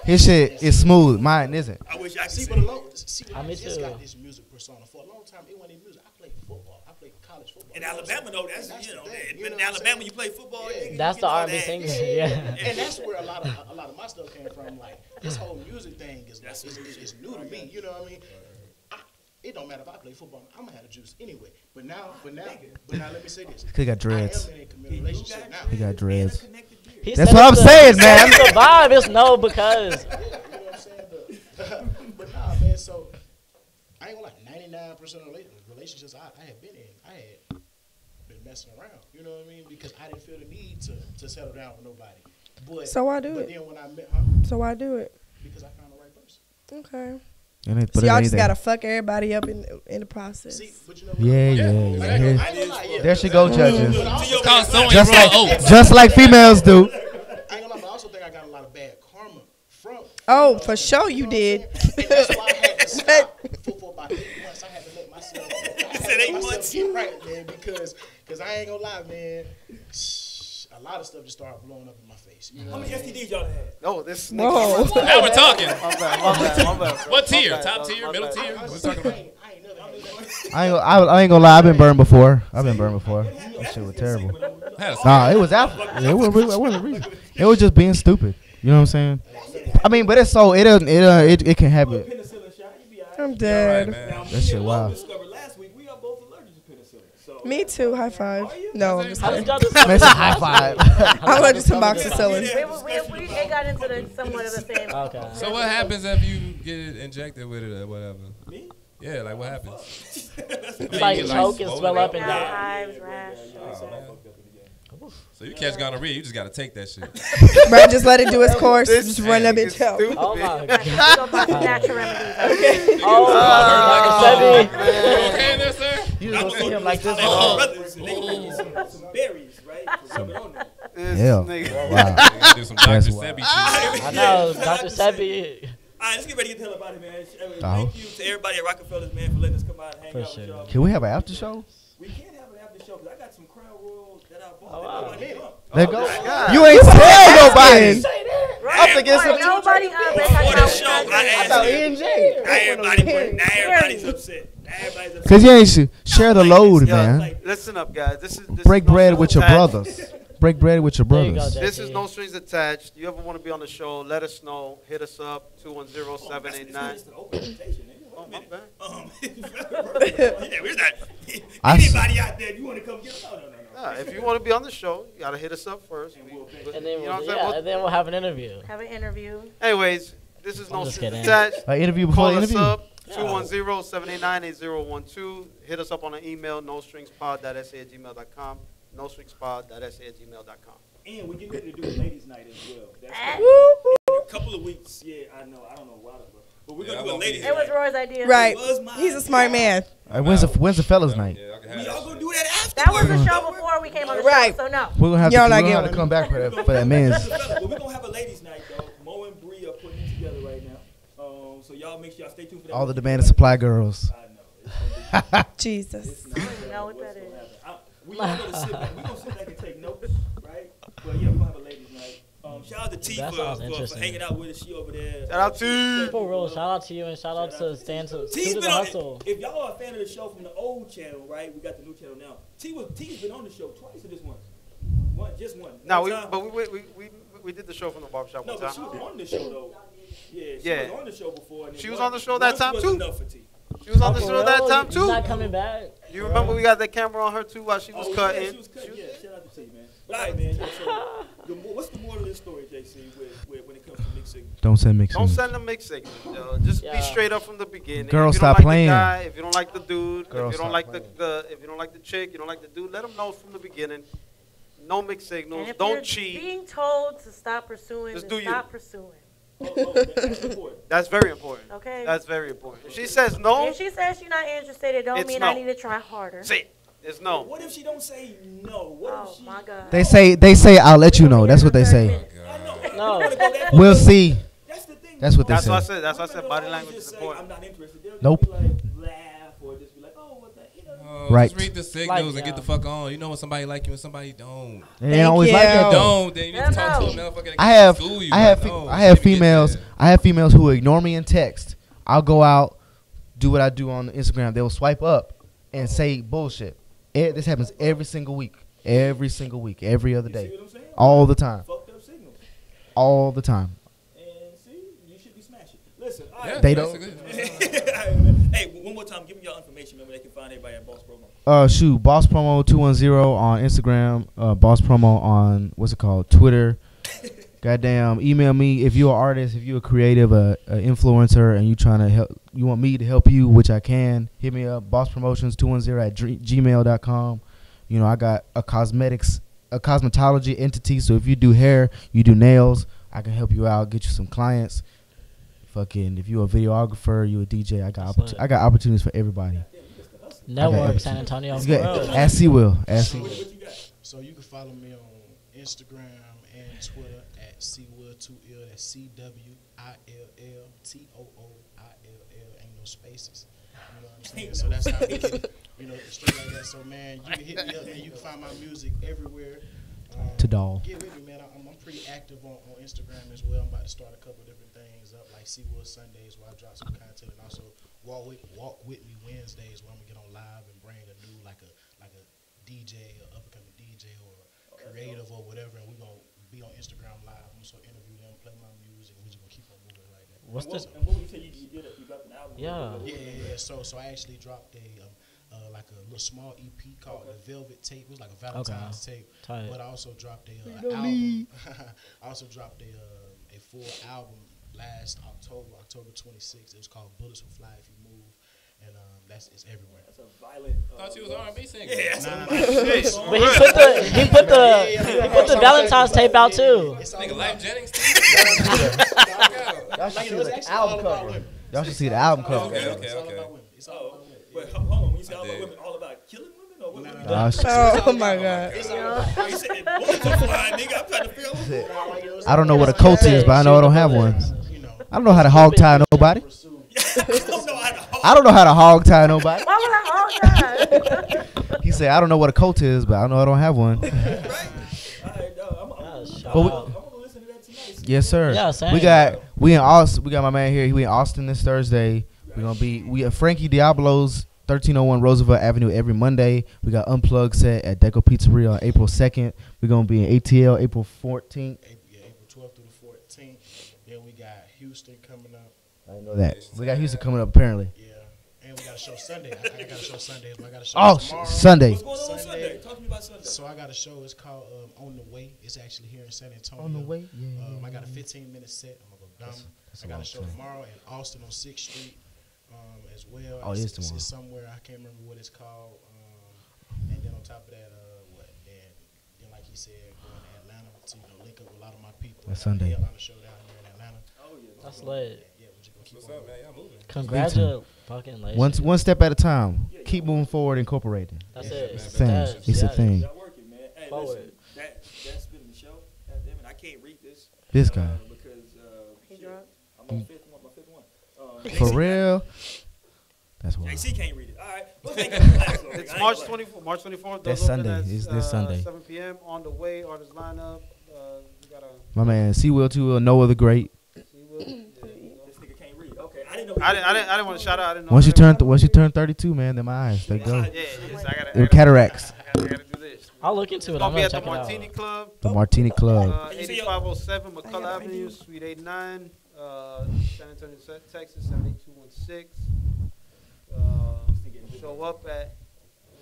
His shit is smooth. Mine isn't. I wish I could See, sing. but Me I just too. got this music persona. For a long time, it wasn't even music. I played football. I played college football. In Alabama though, that's That's you know, the thing, in you know what I'm Alabama saying? you play football. Yeah. nigga, That's you the get all R&B that. singer. Yeah. And that's where a lot of my stuff came from. Like this whole music thing is new to me. You know what I mean? It don't matter if I play football. I'm gonna have the juice anyway. But now, let me say this. He got dreads. I am in a committed relationship now. He got dreads. He That's said what I'm it's saying, the- man. That's the vibe. It's no because. You know what I'm saying? But nah, man. So I ain't gonna lie. 99% of relationships I have been in, I had been messing around. You know what I mean? Because I didn't feel the need to settle down with nobody. But So why do but it? then when I met So why do it? because I found the right person. Okay. But So it y'all ain't just that. gotta fuck everybody up in the process. See, but you know Yeah, what? yeah. Like, I Here- ain't gonna lie, yeah. There she go, judging. But I also It's called sowing Just your like, raw oats. just like females do. I ain't gonna lie, but I also think I got a lot of bad karma from. Oh, for sure you know did. what I'm saying? And that's why I had to stop for about 8 months. I had to let myself. said 8 months. Get right, man, because I ain't gonna lie, man. A lot of stuff just started blowing up in my face. You know How what many I mean? STDs y'all had? No, this Whoa. Now we're talking. My bad. What tier? Top tier? Middle tier? What we talking about? I ain't never had that. I ain't gonna lie. I've been burned before. That shit was terrible. Nah, it was after. It wasn't reason. It was just being stupid. You know what I'm saying? I mean, but it's so it doesn't. It can happen. Penicillin shot, you be all right. I'm All right, dead. man. Now, That me shit and wild. Lo discovered last week we are both allergic to penicillin. So Me too. High five. No, I'm just How kidding. did y'all discover That's a this? high five. I'm allergic to amoxicillin. It got into the somewhat of the same. Okay. So what happens if you get it injected with it or whatever? Me? Yeah, like what happens? Like You choke and swollen swell up and up? die. Hives, rash. Oh, man. So you catch gonorrhea, you just gotta take that shit. Bro, just let it do its course. This Just run that bitch out. Oh my god. We go about the natural remedies. Oh, Dr. You okay in there, sir? You just gonna see him like this. Oh, brothers, and they gonna give you some berries, right? To rub it on there. Yeah. Wow. You gotta do some Dr. That's Sebi shit. I know, Dr. Sebi. All right, let's get ready to get the hell up out of here, man. Oh. Thank you to everybody at Rockefellers, man, for letting us come out and hang For out sure. with y'all. Can we have an after show? We can't have an after show because I got some Crown Royal that I bought. Oh, that wow. nobody drunk. Let go. God. You ain't tell nobody. Right? thinking Boy, some- nobody up. They Before the talking show, I about asked E you. and J. Now everybody's upset. Now everybody's upset. Cause you ain't share the load, Yo, man. listen up, guys. This Break is no bread strings with your attached. brothers. Break bread with your There you go, brothers. Jay. This is no strings attached. You ever want to be on the show? Let us know. Hit us up 210-789. It's an open invitation, nigga. Oh, my bad. Yeah, where's that? I s- Anybody out there, you want to come get us? No. If you want to be on the show, you gotta hit us up first. And then You know we'll, what I'm saying? yeah, We'll- and then we'll have an interview. Have an interview. Anyways, this is I'm no just strings kidding. attached. An interview before Call the us interview. up 210-789-8012. Hit us up on an email nostringspod.sa@gmail.com. nostringspod.sa@gmail.com. And we're getting ready to do a ladies' night as well. That's Ah. in a couple of weeks. Yeah, I know. I don't know why, but we're Yeah, gonna I do a won't be ladies' here. It was night. Roy's idea. Right. It was my He's a smart man. When's the fellas night? Yeah, I can have We that all gonna shit. do that That was afterwards. the show before we came on the Right. show, so no. We're gonna have Y'all to, not we're gonna have to getting come back for that man's. But we're gonna have a ladies' night though. Mo and Bree are putting it together right now. So y'all make sure y'all stay tuned for that. All the demand and supply girls. I know. It's gonna be Jesus. I don't even know what that is. We all gonna sit back. We gonna sit back and take notes, right? But yeah, we're gonna have a ladies' night. Shout out to T That sounds for interesting. hanging out with us. She over there. Shout out to For real, shout out to you and shout out to Stan to T's the been on. hustle. If y'all are a fan of the show from the old channel, right? We got the new channel now. T's been on the show twice or just once? Just one. No, One time? we did the show from the barbershop No, one but she time. was on the show though. Yeah, she Yeah. was on the show before. And then She was once- on the show that once time, was too. Enough for T. She was on the For show that real? time He's too. not coming back. You remember we got the camera on her too while she was Oh, cutting. Yeah, she was cutting. Yeah, shout out to T, man. But all right, man. Yeah, so what's the moral of this story, JC, when it comes to mixed signals? Don't send mixing. Don't send them mixed signals, yo. Just Yeah. be straight up from the beginning. Girls, if you don't stop like playing. The guy, if you don't like the dude, Girls, if you don't stop like playing. if you don't like the chick, you don't like the dude, let them know from the beginning. No mixed signals. And if Don't you're cheat. being told to stop pursuing, Just then do you. stop pursuing. That's important. That's very important. Okay? That's very important. If she says no, If she says she's not interested, it don't It's mean no. I need to try harder. say it. It's no. What if she don't say no? What Oh if she? my God. They say I'll let you know. That's what they say. I know. No. Wanna go that We'll far? see. That's the thing. That's what they That's say. what I said. That's why I Women said don't body always language just is say, important. I'm not interested. They'll Nope. Just be like, laugh or just be like, oh, what the, you know. Right. Just read the signals Like, and get yeah. the fuck on. You know when somebody like you and somebody don't. It ain't always like that though. Don't. Then you need to talk to a motherfucker that I can have school you. I have Like, fe- no, I have shouldn't even get females there. I have females who ignore me in text. I'll go out, do what I do on Instagram. They will swipe up and say bullshit. This happens every single week. Every single week. Every other You see day. what I'm saying? All the time. Fucked up signals. All the time. And see, you should be smashing. Listen, all Yeah, right. They don't. basically. Hey, one more time, give me your information, man, where they can find everybody at Boss Promo. Shoot, Boss Promo 210 on Instagram, Boss Promo on what's it called? Twitter. Goddamn, email me if you're an artist, if you're a creative, a influencer, and you trying to help, you want me to help you, which I can. Hit me up, bosspromotions210 at gmail.com. You know, I got a cosmetology entity. So if you do hair, you do nails, I can help you out, get you some clients. Fucking, if you a videographer, you a DJ, I got opportunities for everybody. Network, San Antonio. Ask C Will. So you can follow me on Instagram and Twitter at CWill2ill. That's CWILLTOOILL. Ain't no spaces. You know what I'm saying? So that's how we get it. You know, straight like that. So man, you can hit me up, man. You can find my music everywhere. To doll. Get with me, man. I'm pretty active on Instagram as well. I'm about to start a couple of different things up, like CWill Sundays, where I drop some content, and also Walk with Me Wednesdays, where I'm gonna get on live and bring a new like a DJ, or upcoming DJ, or creative or whatever, and we're gonna be on Instagram live. I'm gonna interview them, play my music, and we're just gonna keep on moving like that. What's this? And what you say you did? You dropped an album? Yeah. So I actually dropped like a little small EP called the Velvet Tape. It was like a Valentine's tape. Tight. But I also dropped album. I also dropped a full album last October 26th. It was called Bullets Will Fly If You Move, and it's everywhere. That's a violent. Thought you was R&B singer. Yeah, But he put the Valentine's tape out too. Nigga, Life Jennings. Y'all should see the album cover. Y'all should see the album cover. Okay. It's all about women. Wait, hold on. When you say all about women, all about killing women or women? Oh my God. You said bullets are flying, nigga. I'm trying to figure out. I don't know what a cult is, but I know I don't have one. I don't know how to hog tie nobody. I don't know how to hog tie nobody. Why would I hog tie? He said, I don't know what a cult is, but I know I don't have one. Yes, sir. Yeah, same. We in Austin. We got my man here. We in Austin this Thursday. We at Frankie Diablo's 1301 Roosevelt Avenue every Monday. We got Unplugged set at Deco Pizzeria on April 2nd. We're gonna be in ATL April 14th. April 12th through the 14th. Then we got Houston coming up. I didn't know that. We got Houston coming up apparently. Yeah. And we got a show Sunday. I got a show Sunday. I got a show tomorrow. Sunday. What's going on Sunday? Talk to me about Sunday. So I got a show. It's called On the Way. It's actually here in San Antonio. On the Way? Yeah. I got a 15-minute set. I'm going to go dumb. I got a show tomorrow in Austin on 6th Street as well. Oh, it's tomorrow. It's somewhere. I can't remember what it's called. And then on top of that, then like he said, going to Atlanta to link up with a lot of my people. That's Sunday. A lot of show down here in Atlanta. Oh, yeah. That's lit. Yeah, we're just going to keep What's on up, man? Y'all moving. Congratulations. One step at a time. Keep moving forward, incorporating. That's it. It's a thing. It's a thing. Y'all working, man. Hey, listen, that's been the show. God damn it, I can't read this. This guy. Because He drunk. I'm on my fifth one. For real. That's why. JC can't read it. All right. It's March 24th. March 24th. That's Doors open Sunday. at, It's this Sunday. 7 p.m. On the Way. Artist lineup. We got My man, C Will 2 Noah the Great. This nigga can't read. Okay, I didn't know. I didn't want to shout out. I didn't know. Once you turn 32, man, then my eyes they go. They're cataracts. I gotta do this. I'll look into it. It's I'm gonna be gonna at the check it Martini out. Club. The Martini Club. 8507 McCullough Avenue, Suite 89, San Antonio, Texas 78216. Show up at.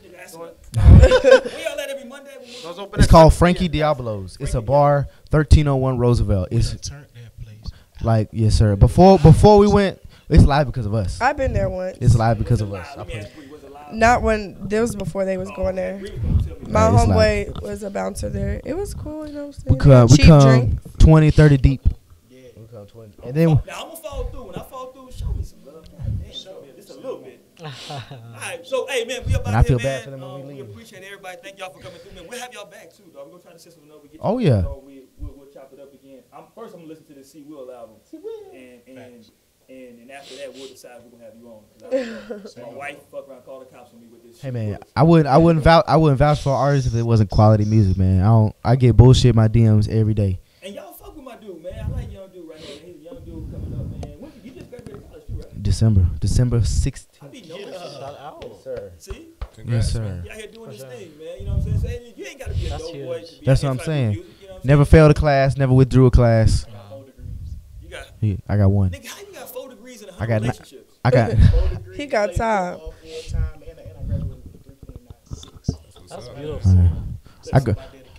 We all at every Monday. It's called Frankie Diablo's. It's a bar, 1301 Roosevelt. It's Turn that place. like, yes, sir. Before we went, it's live because of us. I've been there once. It's live because of us. Not when, this was before they was going there. My It's homeboy was a bouncer there. It was cool, you know what I'm saying? We come Cheap drinks. 20, 30 deep. Yeah. We come 20. And then Now I'm gonna follow through. When I follow through, show me some love. God damn, show me just a little bit. All right, so hey man, we up And out I here, feel bad man. for them when we We leave. appreciate everybody. Thank y'all for coming through, man. We'll have y'all back too, dog. We're gonna try to system over. Get Oh, you yeah. so we'll chop it up again. First, I'm gonna listen to the C Will album. And after that, we'll decide if we're gonna have you on. 'Cause my wife fuck around, call the cops on me with this. hey shit. man, I wouldn't vouch for artists if it wasn't quality music, man. I get bullshit in my DMs every day. And y'all fuck with my dude, man. I like young dude right here. He's a young dude coming up, man. You just graduated college too, right? December 16th. I be knowing shit. Sir. See? Yes, sir. You out here doing this thing, man. You know what I'm saying? So, you ain't gotta be a That's dope huge. boy. To be That's out what I'm here trying to saying. do music, you know what I'm Never failed a class, never withdrew a class. saying? 4 degrees. You got. Yeah, I got one. Nigga, how you got 4 degrees in 100 I got relationships? I got He got time. And I graduated with 3.96. That's beautiful.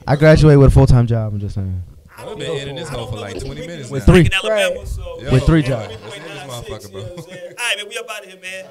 I graduated with a full-time job. I'm just saying. I've been hitting this hole for like 20 minutes With now. three. In Alabama, Right. so Yo, With 3 yo, jobs. let's hit this motherfucker, bro. All right, man, we up out of here, man.